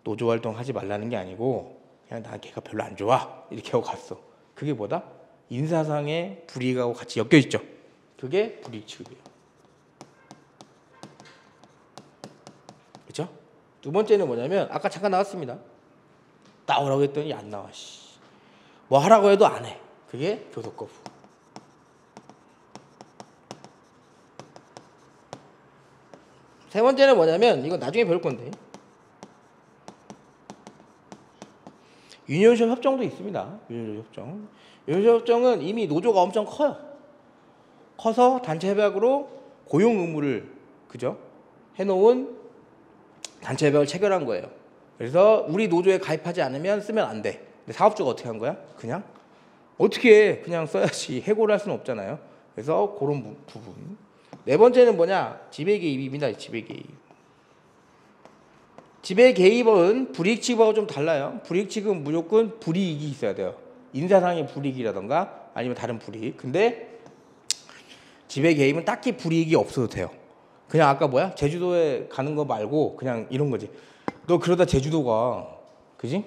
노조 활동 하지 말라는 게 아니고 그냥 난 걔가 별로 안 좋아 이렇게 하고 갔어. 그게 뭐다? 인사상의 불이익하고 같이 엮여 있죠. 그게 불이익 취급이에요. 그렇죠? 두 번째는 뭐냐면 아까 잠깐 나왔습니다. 나오라고 했더니 안 나와. 뭐 하라고 해도 안 해. 그게 교섭 거부. 세 번째는 뭐냐면 이건 나중에 배울 건데 유니온션 협정도 있습니다. 유니온션 협정. 유니온션 협정은 이미 노조가 엄청 커요. 커서 단체 협약으로 고용 의무를 그죠? 해놓은 단체 협약을 체결한 거예요. 그래서 우리 노조에 가입하지 않으면 쓰면 안 돼. 근데 사업주가 어떻게 한 거야? 그냥 어떻게 해? 그냥 써야지. 해고를 할 수는 없잖아요. 그래서 그런 부분. 네 번째는 뭐냐? 지배 개입입니다. 지배 개입. 지배 개입은 불이익 취급하고 좀 달라요. 불이익 취급은 무조건 불이익이 있어야 돼요. 인사상의 불이익이라던가 아니면 다른 불이익. 근데 지배 개입은 딱히 불이익이 없어도 돼요. 그냥 아까 뭐야? 제주도에 가는 거 말고 그냥 이런 거지. 너 그러다 제주도 가. 그지?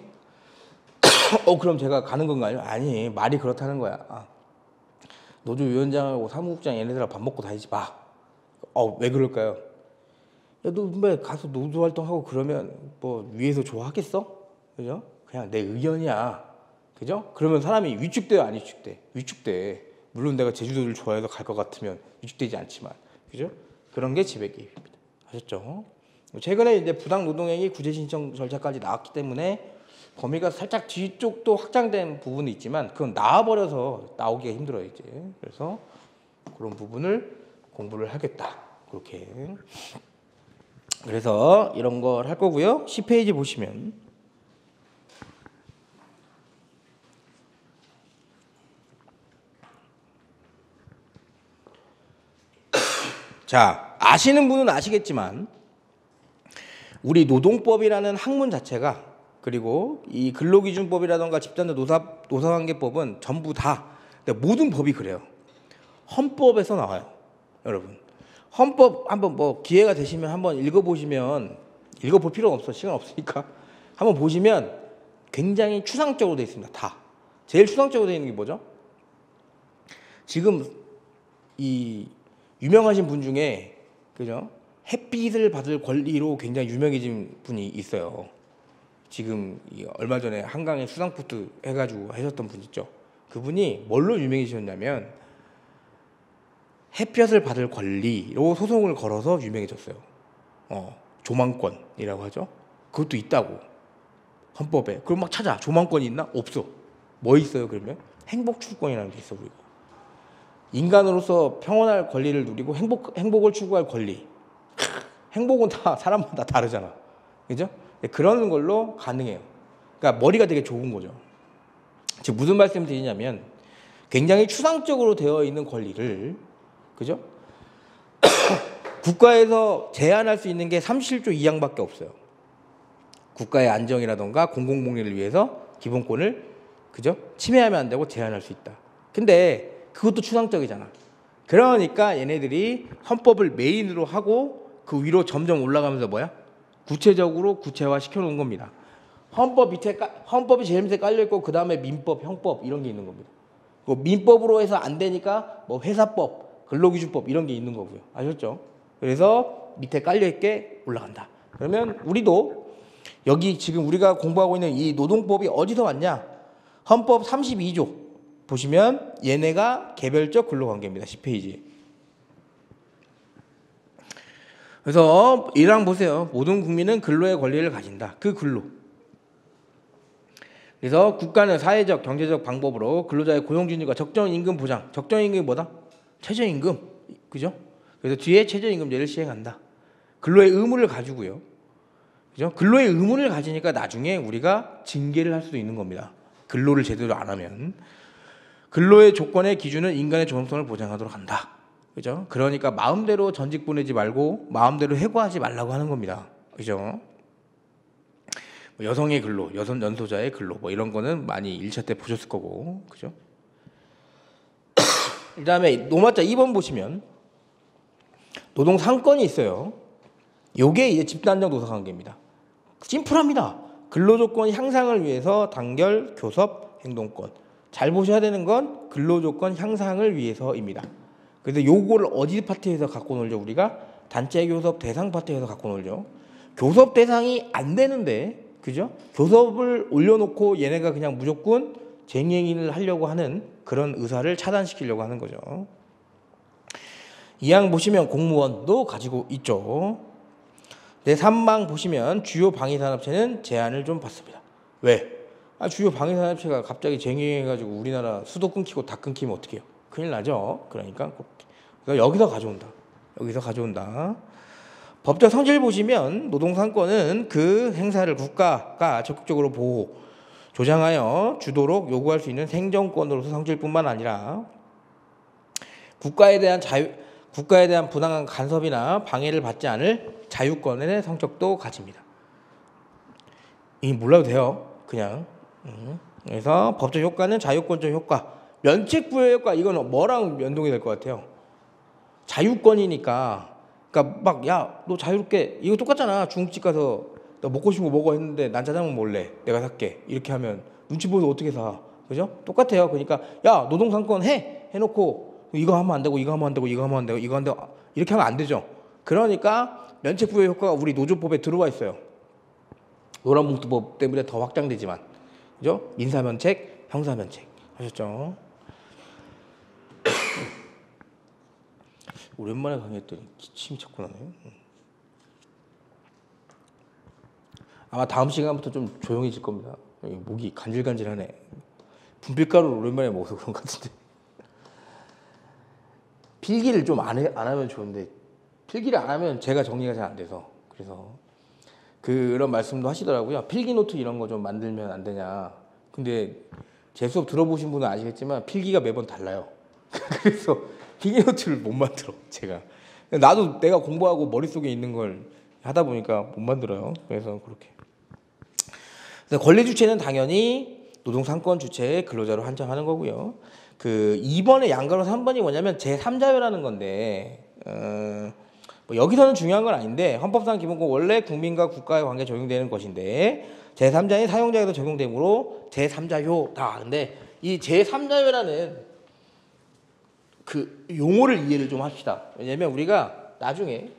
그럼 제가 가는 건가요? 아니, 말이 그렇다는 거야. 노조 위원장하고 사무국장 얘네들하고 밥 먹고 다니지 마. 왜 그럴까요? 야, 너 왜 가서 노조 활동하고 그러면 뭐 위에서 좋아하겠어? 그죠? 그냥 내 의견이야. 그죠? 그러면 사람이 위축돼요, 안 위축돼? 위축돼. 물론 내가 제주도를 좋아해서 갈 것 같으면 위축되지 않지만. 그죠? 그런 게 지배 개입입니다. 아셨죠? 최근에 이제 부당 노동행위 구제 신청 절차까지 나왔기 때문에 범위가 살짝 뒤쪽도 확장된 부분이 있지만 그건 나와버려서 나오기가 힘들어요, 이제. 그래서 그런 부분을 공부를 하겠다. 그렇게. 그래서 이런 걸 할 거고요. 10페이지 보시면 자, 아시는 분은 아시겠지만 우리 노동법이라는 학문 자체가, 그리고 이 근로기준법이라던가 집단적 노사관계법은 전부 다, 모든 법이 그래요. 헌법에서 나와요, 여러분. 헌법 한번 뭐 기회가 되시면 한번 읽어보시면, 읽어볼 필요는 없어, 시간 없으니까. 한번 보시면 굉장히 추상적으로 되어 있습니다. 다. 제일 추상적으로 되어 있는 게 뭐죠? 지금 이 유명하신 분 중에, 그죠? 햇빛을 받을 권리로 굉장히 유명해진 분이 있어요. 지금 얼마 전에 한강에 수상포트 해가지고 하셨던 분 있죠. 그분이 뭘로 유명해지셨냐면 햇볕을 받을 권리로 소송을 걸어서 유명해졌어요. 조망권이라고 하죠. 그것도 있다고, 헌법에. 그럼 막 찾아. 조망권이 있나? 없어. 뭐 있어요 그러면? 행복추구권이라는 게 있어. 우리가 인간으로서 평온할 권리를 누리고 행복을 추구할 권리. 행복은 다 사람마다 다르잖아, 그죠? 그런 걸로 가능해요. 그러니까 머리가 되게 좋은 거죠. 즉 무슨 말씀을 드리냐면 굉장히 추상적으로 되어 있는 권리를, 그죠? 국가에서 제한할 수 있는 게 37조 2항밖에 없어요. 국가의 안정이라던가 공공복리를 위해서 기본권을, 그죠? 침해하면 안 되고 제한할 수 있다. 근데 그것도 추상적이잖아. 그러니까 얘네들이 헌법을 메인으로 하고 그 위로 점점 올라가면서 뭐야? 구체적으로 구체화 시켜놓은 겁니다. 헌법이 제일 밑에 깔려있고 그 다음에 민법, 형법 이런 게 있는 겁니다. 민법으로 해서 안 되니까 뭐 회사법, 근로기준법 이런 게 있는 거고요. 아셨죠? 그래서 밑에 깔려있게 올라간다. 그러면 우리도 여기 지금 우리가 공부하고 있는 이 노동법이 어디서 왔냐? 헌법 32조 보시면 얘네가 개별적 근로관계입니다. 10페이지. 그래서 1항 보세요. 모든 국민은 근로의 권리를 가진다. 그 근로. 그래서 국가는 사회적, 경제적 방법으로 근로자의 고용준칙과 적정임금 보장. 적정임금이 뭐다? 최저임금. 그죠? 그래서 뒤에 최저임금제를 시행한다. 근로의 의무를 가지고요. 그죠? 근로의 의무를 가지니까 나중에 우리가 징계를 할 수도 있는 겁니다. 근로를 제대로 안 하면. 근로의 조건의 기준은 인간의 존엄성을 보장하도록 한다. 그죠? 그러니까 마음대로 전직 보내지 말고 마음대로 해고하지 말라고 하는 겁니다. 그죠? 여성의 근로, 여성 연소자의 근로 뭐 이런 거는 많이 1차 때 보셨을 거고. 그죠? 그다음에 노마자 2번 보시면 노동 상권이 있어요. 요게 이제 집단적 노사관계입니다. 심플합니다. 근로조건 향상을 위해서 단결, 교섭, 행동권. 잘 보셔야 되는 건 근로조건 향상을 위해서입니다. 그래서 요거를 어디 파트에서 갖고 놀죠? 우리가 단체 교섭 대상 파트에서 갖고 놀죠. 교섭 대상이 안 되는데, 그죠? 교섭을 올려놓고 얘네가 그냥 무조건 쟁행을 하려고 하는 그런 의사를 차단시키려고 하는 거죠. 이항 보시면 공무원도 가지고 있죠. 네, 3방 보시면 주요 방위산업체는 제한을 좀 받습니다. 왜? 주요 방위산업체가 갑자기 쟁행해가지고 우리나라 수도 끊기고 다 끊기면 어떻게 해요? 큰일 나죠. 그러니까 여기서 가져온다. 여기서 가져온다. 법적 성질 보시면 노동상권은 그 행사를 국가가 적극적으로 보호, 조장하여 주도록 요구할 수 있는 행정권으로서 성질뿐만 아니라 국가에 대한 부당한 간섭이나 방해를 받지 않을 자유권의 성격도 가집니다. 이 몰라도 돼요. 그냥. 그래서 법적 효과는 자유권적 효과. 면책 부여 효과, 이건 뭐랑 연동이 될 것 같아요? 자유권이니까. 그러니까 막 야, 너 자유롭게, 이거 똑같잖아. 중국집 가서 너 먹고 싶은 거 먹어 했는데 난 짜장면 먹을래. 내가 살게. 이렇게 하면 눈치 보여서 어떻게 사? 그죠? 똑같아요. 그러니까 야, 노동상권 해놓고 이거 하면 안 되고 이거 하면 안 되고 이거 하면 안 되고 이거 안 되고 이렇게 하면 안 되죠. 그러니까 면책 부여 효과가 우리 노조법에 들어와 있어요. 노란봉투법 때문에 더 확장되지만, 그죠? 민사면책, 형사면책 하셨죠? 오랜만에 강의했더니 기침이 자꾸 나네요. 아마 다음 시간부터 좀 조용해질 겁니다. 목이 간질간질하네. 분필가루를 오랜만에 먹어서 그런 것 같은데. 필기를 좀 안 하면 좋은데 필기를 안 하면 제가 정리가 잘 안 돼서, 그래서 그런 말씀도 하시더라고요. 필기 노트 이런 거 좀 만들면 안 되냐. 근데 제 수업 들어보신 분은 아시겠지만 필기가 매번 달라요. 그래서 필기 노트를 못 만들어 제가. 나도 내가 공부하고 머릿속에 있는 걸 하다 보니까 못 만들어요. 그래서 그렇게. 그래서 권리 주체는 당연히 노동상권 주체의 근로자로 한정하는 거고요. 그 2번의 양가로 3번이 뭐냐면 제3자유라는 건데 뭐 여기서는 중요한 건 아닌데 헌법상 기본권 원래 국민과 국가의 관계 적용되는 것인데 제3자인 사용자에도 적용되므로 제3자효다. 근데 이 제3자효라는 그 용어를 이해를 좀 합시다. 왜냐면 우리가 나중에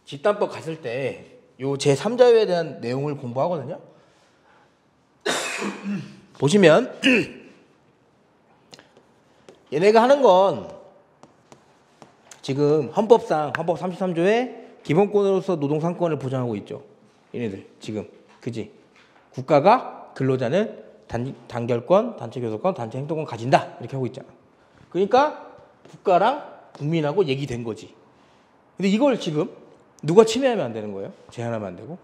집단법 갔을 때 요 제3자효에 대한 내용을 공부하거든요. 보시면 얘네가 하는 건 지금 헌법상 헌법 33조에 기본권으로서 노동상권을 보장하고 있죠. 얘네들 지금 그지? 국가가 근로자는 단결권, 단체교섭권, 단체행동권 가진다 이렇게 하고 있잖아. 그러니까 국가랑 국민하고 얘기된 거지. 근데 이걸 지금 누가 침해하면 안 되는 거예요? 제한하면 안 되고.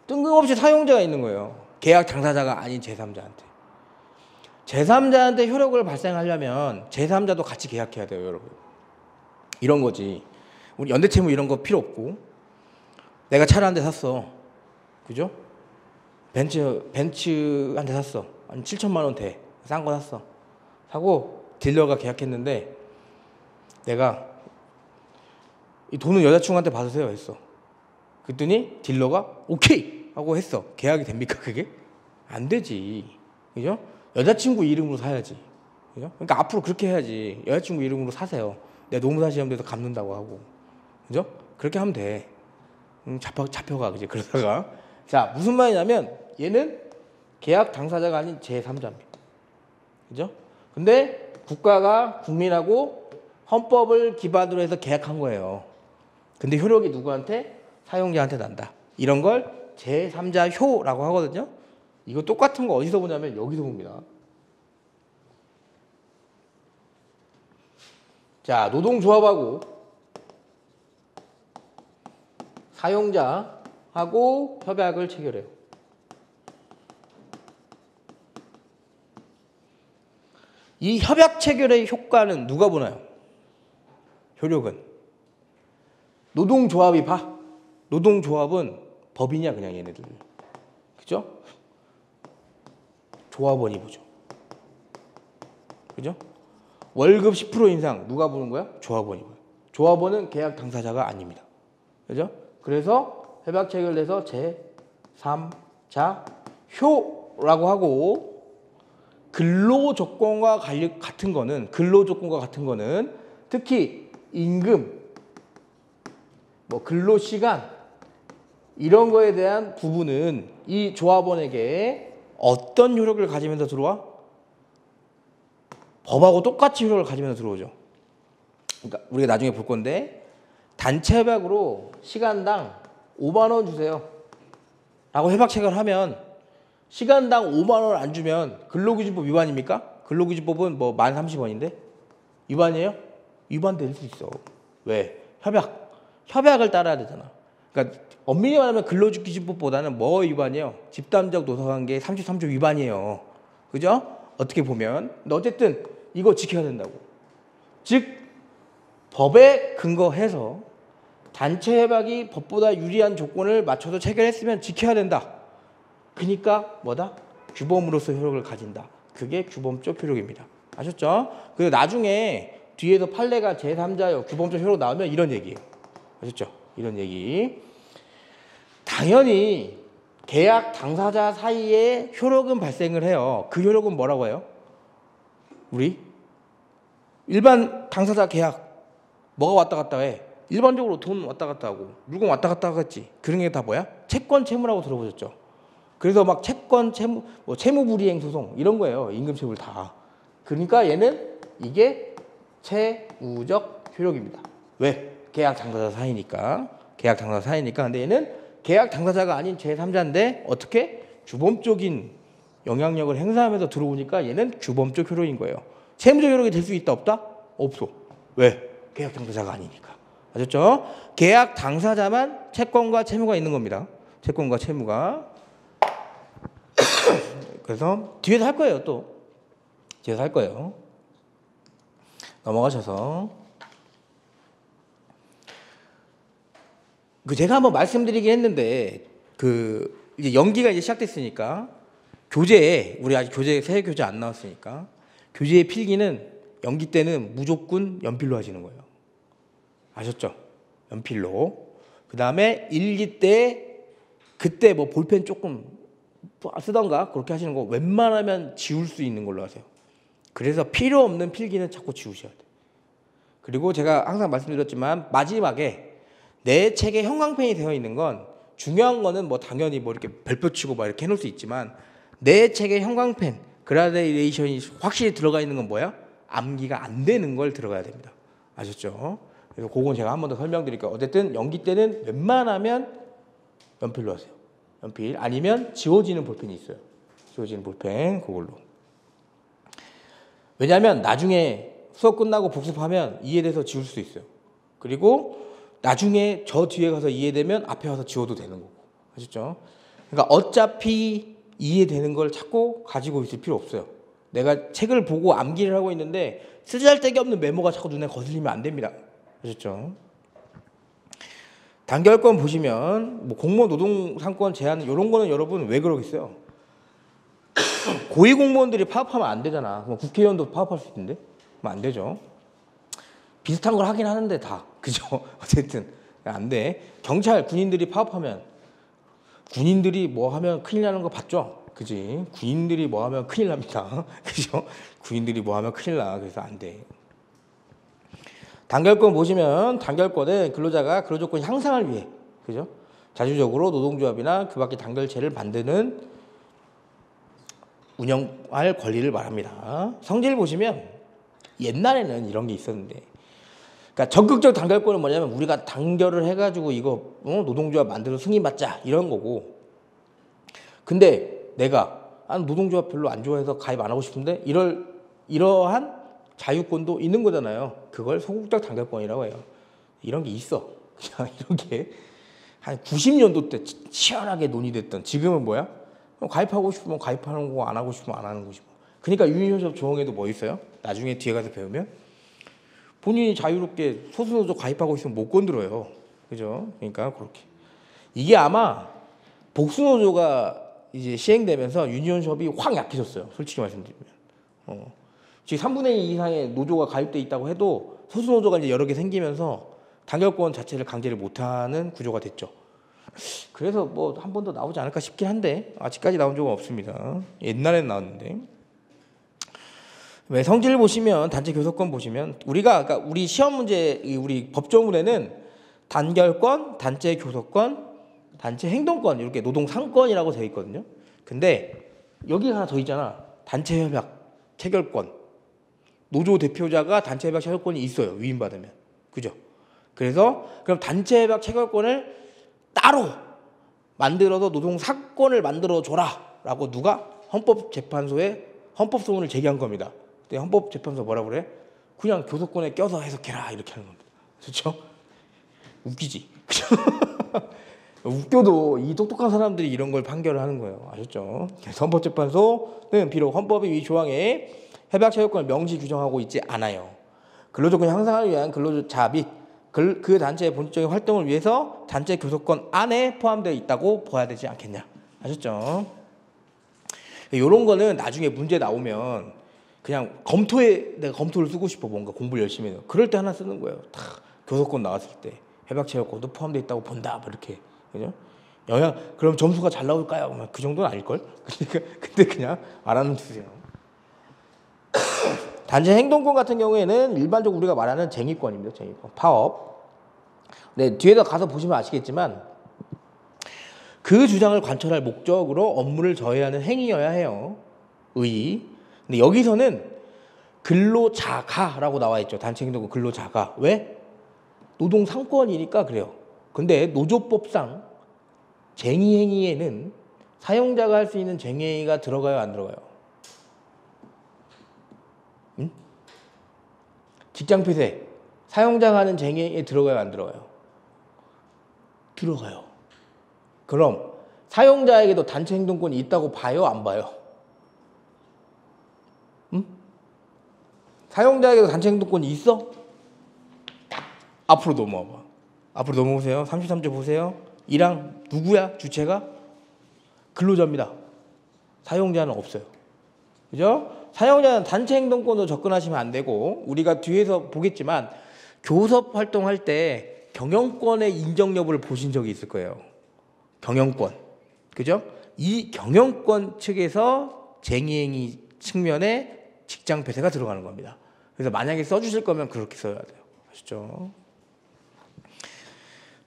뜬금없이 사용자가 있는 거예요. 계약 당사자가 아닌 제3자한테. 제3자한테 효력을 발생하려면 제3자도 같이 계약해야 돼요, 여러분. 이런 거지. 우리 연대채무 이런 거 필요 없고 내가 차를 한 대 샀어. 그죠? 벤츠 한 대 샀어. 한 7천만 원 돼. 싼 거 샀어. 사고 딜러가 계약했는데 내가 이 돈은 여자친구한테 받으세요 했어. 그랬더니 딜러가 오케이 하고 했어. 계약이 됩니까 그게? 안 되지. 그죠? 여자친구 이름으로 사야지. 그죠? 그러니까 앞으로 그렇게 해야지. 여자친구 이름으로 사세요. 내가 노무사 시험에서 갚는다고 하고. 그죠? 그렇게 하면 돼. 잡혀가. 그지? 그러다가. 자, 무슨 말이냐면 얘는 계약 당사자가 아닌 제3자입니다. 그죠? 근데 국가가 국민하고 헌법을 기반으로 해서 계약한 거예요. 근데 효력이 누구한테? 사용자한테 난다. 이런 걸 제3자효라고 하거든요. 이거 똑같은 거 어디서 보냐면 여기서 봅니다. 자, 노동조합하고 사용자하고 협약을 체결해요. 이 협약 체결의 효과는 누가 보나요? 효력은 노동조합이 봐. 노동조합은 법이냐 그냥 얘네들. 그죠? 조합원이 보죠. 그죠? 월급 10% 인상 누가 보는 거야? 조합원이 보요. 조합원은 계약 당사자가 아닙니다. 그죠? 그래서 협약 체결돼서 제3자 효라고 하고 근로조건과 같은 거는 특히 임금, 뭐 근로시간 이런 거에 대한 부분은 이 조합원에게 어떤 효력을 가지면서 들어와? 법하고 똑같이 효력을 가지면서 들어오죠. 그러니까 우리가 나중에 볼 건데 단체 협약으로 시간당 5만 원 주세요 라고 협약 체결하면 시간당 5만 원 안 주면 근로기준법 위반입니까? 근로기준법은 뭐 1030원인데 위반이에요? 위반될 수 있어. 왜? 협약을 따라야 되잖아. 그러니까 엄밀히 말하면 근로기준법보다는 뭐 위반이에요? 집단적 노사관계 33조 위반이에요. 그죠? 어떻게 보면. 근데 어쨌든 이거 지켜야 된다고. 즉 법에 근거해서 단체 협약이 법보다 유리한 조건을 맞춰서 체결했으면 지켜야 된다. 그러니까 뭐다? 규범으로서 효력을 가진다. 그게 규범적 효력입니다. 아셨죠? 그리고 나중에 뒤에서 판례가 제3자요 규범적 효력 나오면 이런 얘기예요. 아셨죠? 이런 얘기. 당연히 계약 당사자 사이에 효력은 발생을 해요. 그 효력은 뭐라고 해요? 우리 일반 당사자 계약 뭐가 왔다 갔다 해? 일반적으로 돈 왔다 갔다 하고 물건 왔다 갔다 하겠지. 그런 게 다 뭐야? 채권 채무라고 들어보셨죠? 그래서 막 채권 채무 뭐 채무불이행 소송 이런 거예요. 임금체불 다. 그러니까 얘는 이게 채무적 효력입니다. 왜? 계약 당사자 사이니까. 계약 당사자 사이니까. 근데 얘는 계약 당사자가 아닌 제3자인데 어떻게? 규범적인 영향력을 행사하면서 들어오니까 얘는 규범적 효력인 거예요. 채무적 효력이 될 수 있다 없다? 없어. 왜? 계약 당사자가 아니니까. 아셨죠? 계약 당사자만 채권과 채무가 있는 겁니다. 채권과 채무가. 그래서 뒤에서 할 거예요. 또 뒤에서 할 거예요. 넘어가셔서 제가 한번 말씀드리긴 했는데 이제 연기가 이제 시작됐으니까 교재에 우리 아직 새 교재 안 나왔으니까 교재의 필기는 연기 때는 무조건 연필로 하시는 거예요. 아셨죠? 연필로. 그 다음에 일기 때 그때 뭐 볼펜 조금 쓰던가 그렇게 하시는 거 웬만하면 지울 수 있는 걸로 하세요. 그래서 필요 없는 필기는 자꾸 지우셔야 돼요. 그리고 제가 항상 말씀드렸지만 마지막에 내 책에 형광펜이 되어 있는 건 중요한 거는 뭐 당연히 뭐 이렇게 별표 치고 막 이렇게 해놓을 수 있지만 내 책에 형광펜 그라데이션이 확실히 들어가 있는 건 뭐야? 암기가 안 되는 걸 들어가야 됩니다. 아셨죠? 그래서 그건 제가 한 번 더 설명드릴게요. 어쨌든 연기 때는 웬만하면 연필로 하세요. 연필 아니면 지워지는 볼펜이 있어요. 지워지는 볼펜 그걸로. 왜냐하면 나중에 수업 끝나고 복습하면 이해돼서 지울 수 있어요. 그리고 나중에 저 뒤에 가서 이해되면 앞에 와서 지워도 되는 거고. 아셨죠? 그러니까 어차피 이해되는 걸 자꾸 가지고 있을 필요 없어요. 내가 책을 보고 암기를 하고 있는데 쓰잘데기 없는 메모가 자꾸 눈에 거슬리면 안 됩니다. 아셨죠? 단결권 보시면 뭐 공무원 노동상권 제한 이런 거는 여러분 왜 그러겠어요? 고위공무원들이 파업하면 안 되잖아. 그럼 국회의원도 파업할 수 있는데? 그럼 안 되죠. 비슷한 걸 하긴 하는데 다. 그죠? 어쨌든 안 돼. 경찰, 군인들이 파업하면 군인들이 뭐 하면 큰일 나는 거 봤죠? 그지? 군인들이 뭐 하면 큰일 납니다. 그죠? 군인들이 뭐 하면 큰일 나. 그래서 안 돼. 단결권 보시면 단결권은 근로자가 근로조건 향상을 위해 그죠? 자주적으로 노동조합이나 그 밖의 단결체를 만드는 운영할 권리를 말합니다. 성질 보시면 옛날에는 이런 게 있었는데 그러니까 적극적 단결권은 뭐냐면 우리가 단결을 해가지고 이거 노동조합 만들어서 승인받자 이런 거고 근데 내가 노동조합 별로 안 좋아해서 가입 안 하고 싶은데 이러한 자유권도 있는 거잖아요. 그걸 소극적 단결권이라고 해요. 이런 게 있어. 그냥 이런 게 한 90년도 때 치열하게 논의됐던 지금은 뭐야? 가입하고 싶으면 가입하는 거고 안 하고 싶으면 안 하는 거지. 그러니까 유인협업 조항에도 뭐 있어요? 나중에 뒤에 가서 배우면 본인이 자유롭게 소수노조 가입하고 있으면 못 건드려요. 그죠? 그러니까 그렇게 이게 아마 복수노조가 이제 시행되면서 유니온숍이 확 약해졌어요. 솔직히 말씀드리면. 지금 3분의 2 이상의 노조가 가입돼 있다고 해도 소수노조가 이제 여러 개 생기면서 단결권 자체를 강제를 못하는 구조가 됐죠. 그래서 뭐 한 번 더 나오지 않을까 싶긴 한데 아직까지 나온 적은 없습니다. 옛날엔 나왔는데. 왜 성질 보시면 단체 교섭권 보시면 그러니까 우리 시험 문제 우리 법조문에는 단결권, 단체 교섭권, 단체 행동권 이렇게 노동 상권이라고 되어 있거든요. 근데 여기 하나 더 있잖아. 단체 협약 체결권. 노조 대표자가 단체 협약 체결권이 있어요. 위임받으면. 그죠? 그래서 그럼 단체 협약 체결권을 따로 만들어서 노동 사건을 만들어 줘라라고 누가 헌법재판소에 헌법소원을 제기한 겁니다. 근데 헌법재판소 뭐라 그래? 그냥 교섭권에 껴서 해석해라 이렇게 하는 겁니다. 그렇죠? 웃기지? 웃겨도 이 똑똑한 사람들이 이런 걸 판결을 하는 거예요. 아셨죠? 그래서 헌법재판소는 비록 헌법의 이 조항에 협약 체결권을 명시 규정하고 있지 않아요. 근로조건 향상을 위한 근로자 및 그 단체의 본질적인 활동을 위해서 단체 교섭권 안에 포함되어 있다고 봐야 되지 않겠냐. 아셨죠? 이런 거는 나중에 문제 나오면 그냥 내가 검토를 쓰고 싶어 뭔가 공부를 열심히 해요. 그럴 때 하나 쓰는 거예요. 다 교섭권 나왔을 때 협약 체결권도 포함되어 있다고 본다. 뭐 이렇게. 그죠? 그럼 점수가 잘 나올까요? 그 정도는 아닐걸? 근데 그냥 알아는 주세요. 단체 행동권 같은 경우에는 일반적으로 우리가 말하는 쟁의권입니다. 쟁의권. 파업. 네, 뒤에다 가서 보시면 아시겠지만 그 주장을 관철할 목적으로 업무를 저해하는 행위여야 해요. 근데 여기서는 근로자가라고 나와 있죠. 단체 행동권 근로자가. 왜? 노동 상권이니까 그래요. 근데 노조법상 쟁의 행위에는 사용자가 할 수 있는 쟁의 행위가 들어가요, 안 들어가요? 응? 직장 폐쇄 사용자가 하는 쟁의에 들어가요, 안 들어가요? 들어가요. 그럼 사용자에게도 단체 행동권이 있다고 봐요, 안 봐요? 응? 사용자에게도 단체 행동권이 있어? 앞으로 넘어와봐. 앞으로 넘어오세요. 33조 보세요. 1항 누구야? 주체가? 근로자입니다. 사용자는 없어요. 그죠? 사용자는 단체 행동권으로 접근하시면 안 되고, 우리가 뒤에서 보겠지만 교섭 활동할 때 경영권의 인정 여부를 보신 적이 있을 거예요. 경영권. 그죠? 이 경영권 측에서 쟁의행위 측면에 직장 폐쇄가 들어가는 겁니다. 그래서 만약에 써주실 거면 그렇게 써야 돼요. 아시죠?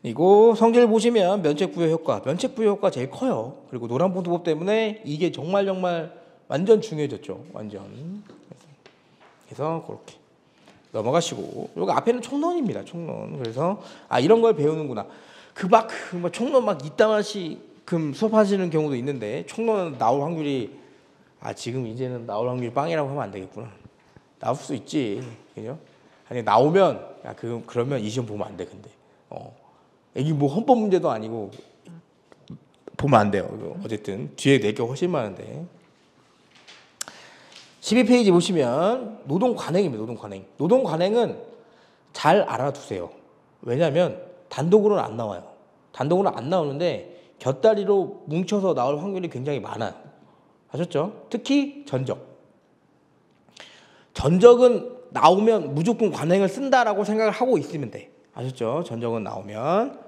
그리고 성질 보시면 면책부여 효과. 면책부여 효과 제일 커요. 그리고 노란봉투법 때문에 이게 정말 완전 중요해졌죠. 완전. 그래서 그렇게 넘어가시고, 여기 앞에는 총론입니다. 총론. 그래서 이런 걸 배우는구나. 뭐 총론 막 이따만큼 수업하시는 경우도 있는데, 총론은 나올 확률이 지금 이제는 나올 확률이 빵이라고 하면 안 되겠구나. 나올 수 있지. 그죠? 아니 나오면 그러면 이 시험 보면 안 돼. 근데 이게 뭐 헌법 문제도 아니고 보면 안 돼요. 어쨌든 뒤에 내게 훨씬 많은데. 12페이지 보시면 노동 관행입니다. 노동 관행. 노동 관행은 잘 알아두세요. 왜냐하면 단독으로는 안 나와요. 단독으로는 안 나오는데 곁다리로 뭉쳐서 나올 확률이 굉장히 많아요. 아셨죠? 특히 전적. 전적은 나오면 무조건 관행을 쓴다라고 생각을 하고 있으면 돼. 아셨죠? 전적은 나오면.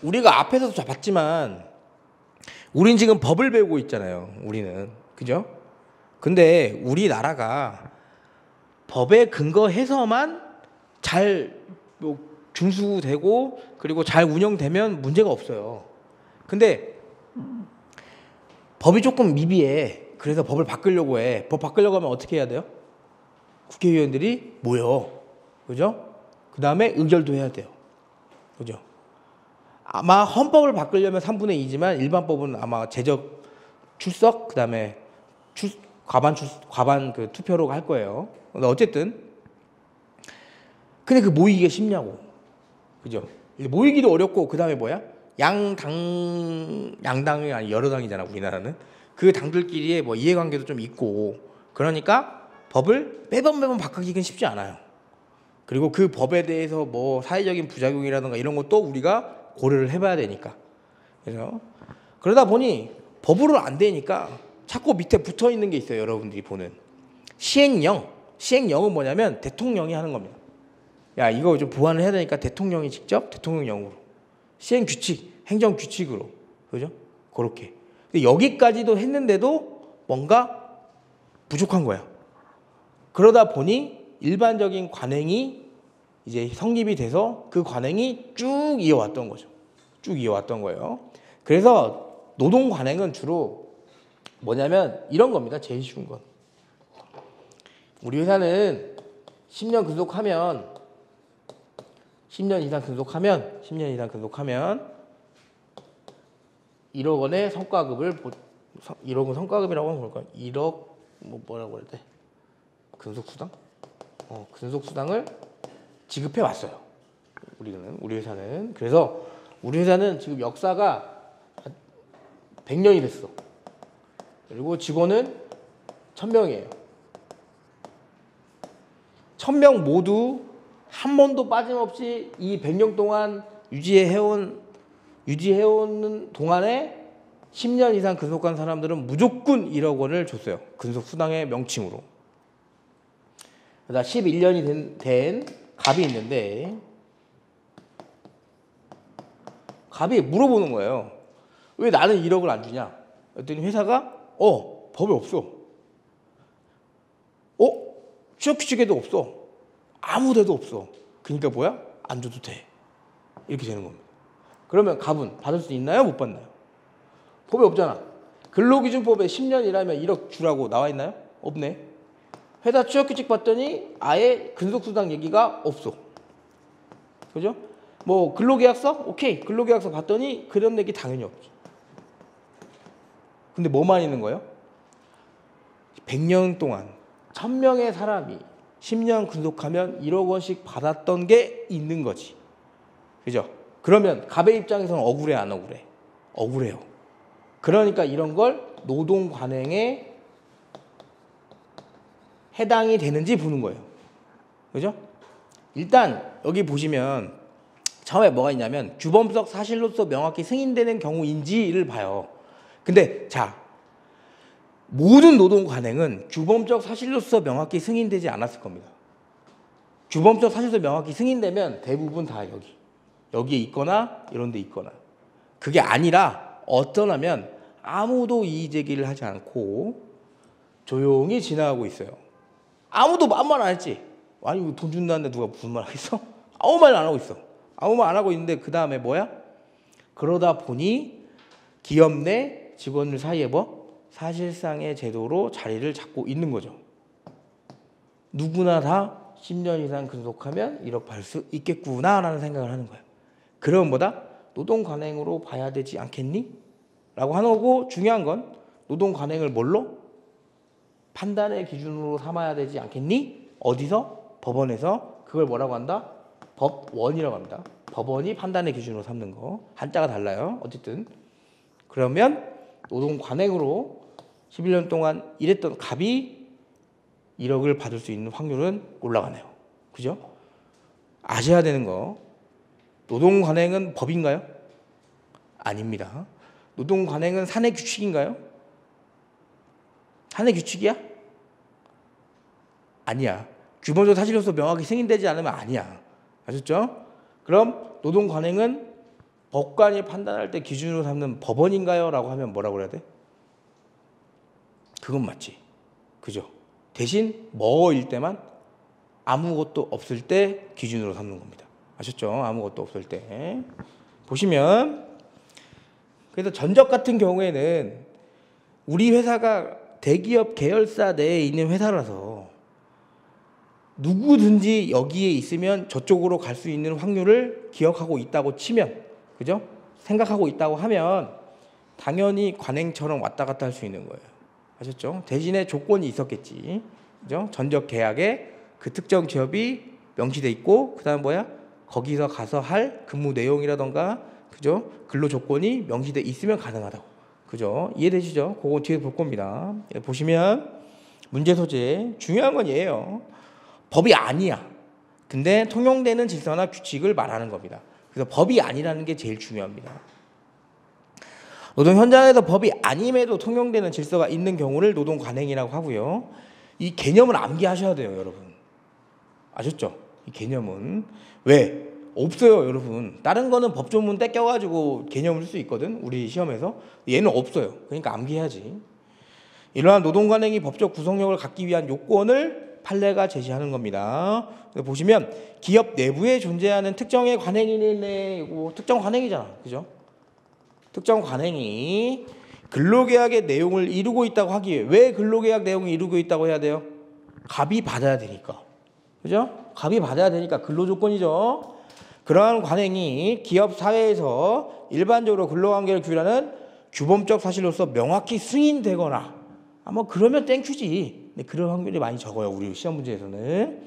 우리가 앞에서도 봤지만 우린 지금 법을 배우고 있잖아요. 우리는. 그죠? 근데 우리나라가 법에 근거해서만 잘 준수되고 그리고 잘 운영되면 문제가 없어요. 근데 법이 조금 미비해. 그래서 법을 바꾸려고 해. 법 바꾸려고 하면 어떻게 해야 돼요? 국회의원들이 모여. 그죠? 그 다음에 의결도 해야 돼요. 그죠? 아마 헌법을 바꾸려면 3분의 2지만 일반법은 아마 제적 출석, 그 다음에 과반 그 투표로 할 거예요. 근데 어쨌든. 근데 그 모이기가 쉽냐고. 그죠? 모이기도 어렵고, 그 다음에 뭐야? 양당이 아니 여러 당이잖아, 우리나라는. 그 당들끼리의 뭐 이해관계도 좀 있고, 그러니까 법을 매번 바꾸기는 쉽지 않아요. 그리고 그 법에 대해서 뭐 사회적인 부작용이라든가 이런 것도 우리가 고려를 해봐야 되니까. 그래서 그러다 보니 법으로 안 되니까 자꾸 밑에 붙어 있는 게 있어요. 여러분들이 보는 시행령. 시행령은 뭐냐면 대통령이 하는 겁니다. 야, 이거 좀 보완을 해야 되니까 대통령이 직접 대통령령으로, 시행규칙, 행정규칙으로. 그죠? 그렇게. 근데 여기까지도 했는데도 뭔가 부족한 거야. 그러다 보니 일반적인 관행이 이제 성립이 돼서 그 관행이 쭉 이어왔던 거죠. 쭉 이어왔던 거예요. 그래서 노동 관행은 주로 뭐냐면 이런 겁니다. 제일 쉬운 건. 우리 회사는 10년 근속하면 10년 이상 근속하면 1억 원의 성과급을 1억 원 성과급이라고 하면 뭘까? 1억 뭐라고 그래야 돼? 근속수당? 근속수당을 지급해 왔어요. 우리 회사는. 그래서 우리 회사는 지금 역사가 100년이 됐어. 그리고 직원은 1000명이에요. 1000명 모두 한 번도 빠짐없이 이 100년 동안 유지해오는 동안에 10년 이상 근속한 사람들은 무조건 1억 원을 줬어요. 근속수당의 명칭으로. 그다음 11년이 된 갑이 있는데, 갑이 물어보는 거예요. 왜 나는 1억을 안 주냐? 그랬더니 회사가 법에 없어. 취업규칙에도 없어. 아무 데도 없어. 그러니까 뭐야? 안 줘도 돼. 이렇게 되는 겁니다. 그러면 갑은 받을 수 있나요? 못 받나요? 법에 없잖아. 근로기준법에 10년 일하면 1억 주라고 나와 있나요? 없네. 회사 취업규칙 봤더니 아예 근속수당 얘기가 없어. 그죠? 뭐 근로계약서? 오케이. 근로계약서 봤더니 그런 얘기 당연히 없죠. 근데 뭐만 있는 거예요? 100년 동안 1000명의 사람이 10년 근속하면 1억 원씩 받았던 게 있는 거지. 그죠? 그러면 갑의 입장에서는 억울해, 안 억울해? 억울해요. 그러니까 이런 걸 노동 관행에 해당이 되는지 보는 거예요. 그죠? 일단 여기 보시면 처음에 뭐가 있냐면 규범적 사실로서 명확히 승인되는 경우인지를 봐요. 근데 자, 모든 노동 관행은 규범적 사실로서 명확히 승인되지 않았을 겁니다. 규범적 사실로서 명확히 승인되면 대부분 다 여기에 있거나 이런 데 있거나, 그게 아니라 어떠냐면 아무도 이의 제기를 하지 않고 조용히 지나가고 있어요. 아무도 아무 말 안 했지. 아니 돈 준다는데 누가 무슨 말 하겠어? 아무 말 안 하고 있어. 아무 말 안 하고 있는데 그 다음에 뭐야? 그러다 보니 기업 내 직원들 사이에 사실상의 제도로 자리를 잡고 있는 거죠. 누구나 다 10년 이상 근속하면 1억 받을 수 있겠구나라는 생각을 하는 거예요. 그러면 뭐다? 노동 관행으로 봐야 되지 않겠니? 라고 하는 거고, 중요한 건 노동 관행을 뭘로? 판단의 기준으로 삼아야 되지 않겠니? 어디서? 법원에서. 그걸 뭐라고 한다? 법원이라고 합니다. 법원이 판단의 기준으로 삼는 거. 한자가 달라요. 어쨌든 그러면 노동 관행으로 11년 동안 일했던 갑이 1억을 받을 수 있는 확률은 올라가네요. 그죠? 아셔야 되는 거, 노동 관행은 법인가요? 아닙니다. 노동 관행은 사내 규칙인가요? 사내 규칙이야? 아니야. 규범적 사실로서 명확히 승인되지 않으면 아니야. 아셨죠? 그럼 노동 관행은 법관이 판단할 때 기준으로 삼는 법원인가요? 라고 하면 뭐라고 그래야 돼? 그건 맞지. 그죠? 대신 뭐일 때만? 아무것도 없을 때 기준으로 삼는 겁니다. 아셨죠? 아무것도 없을 때. 보시면, 그래서 전적 같은 경우에는 우리 회사가 대기업 계열사 내에 있는 회사라서 누구든지 여기에 있으면 저쪽으로 갈 수 있는 확률을 기억하고 있다고 치면, 그죠? 생각하고 있다고 하면 당연히 관행처럼 왔다 갔다 할 수 있는 거예요. 아셨죠? 대신에 조건이 있었겠지. 그죠? 전적 계약에 그 특정 기업이 명시돼 있고, 그다음 뭐야? 거기서 가서 할 근무 내용이라던가, 그죠? 근로 조건이 명시돼 있으면 가능하다고. 그죠? 이해되시죠? 그거 뒤에 볼 겁니다. 보시면 문제 소재, 중요한 건 얘예요. 법이 아니야. 근데 통용되는 질서나 규칙을 말하는 겁니다. 그래서 법이 아니라는 게 제일 중요합니다. 노동 현장에서 법이 아님에도 통용되는 질서가 있는 경우를 노동 관행이라고 하고요. 이 개념을 암기하셔야 돼요, 여러분. 아셨죠? 이 개념은. 왜? 없어요, 여러분. 다른 거는 법조문 떼껴가지고 개념을 쓸 수 있거든, 우리 시험에서. 얘는 없어요. 그러니까 암기해야지. 이러한 노동 관행이 법적 구속력을 갖기 위한 요건을 판례가 제시하는 겁니다. 보시면 기업 내부에 존재하는 특정의 관행이네. 이거 특정 관행이잖아, 그죠? 특정 관행이 근로계약의 내용을 이루고 있다고 하기 위해, 왜 근로계약 내용을 이루고 있다고 해야 돼요? 갑이 받아야 되니까. 그죠? 갑이 받아야 되니까 근로조건이죠. 그러한 관행이 기업 사회에서 일반적으로 근로관계를 규율하는 규범적 사실로서 명확히 승인되거나, 뭐 그러면 땡큐지. 근데 그럴 확률이 많이 적어요, 우리 시험 문제에서는.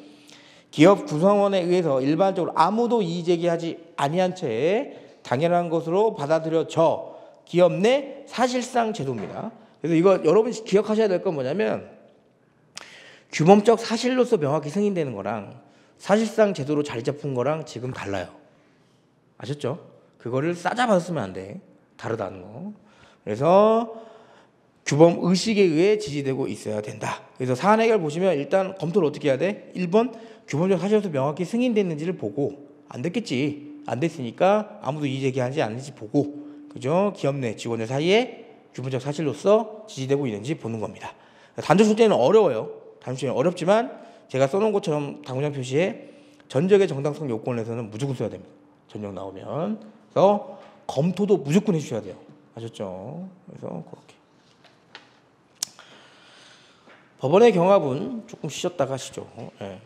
기업 구성원에 의해서 일반적으로 아무도 이의 제기하지 아니한 채 당연한 것으로 받아들여져 기업 내 사실상 제도입니다. 그래서 이거 여러분 기억하셔야 될 건 뭐냐면, 규범적 사실로서 명확히 승인되는 거랑 사실상 제도로 자리 잡은 거랑 지금 달라요. 아셨죠? 그거를 싸잡았으면 안 돼. 다르다는 거. 그래서 규범 의식에 의해 지지되고 있어야 된다. 그래서 사안 해결 보시면 일단 검토를 어떻게 해야 돼? 1번 규범적 사실로서 명확히 승인됐는지를 보고, 안 됐겠지. 안 됐으니까 아무도 이의 제기하지 않는지 보고, 그죠? 기업 내 직원들 사이에 규범적 사실로서 지지되고 있는지 보는 겁니다. 단조 출제는 어려워요. 단조 출제는 어렵지만 제가 써놓은 것처럼 당구장 표시에 전적의 정당성 요건에서는 무조건 써야 됩니다. 전적 나오면. 그래서 검토도 무조건 해주셔야 돼요. 아셨죠? 그래서 그렇게. 법원의 경합은 조금 쉬었다 가시죠. 예.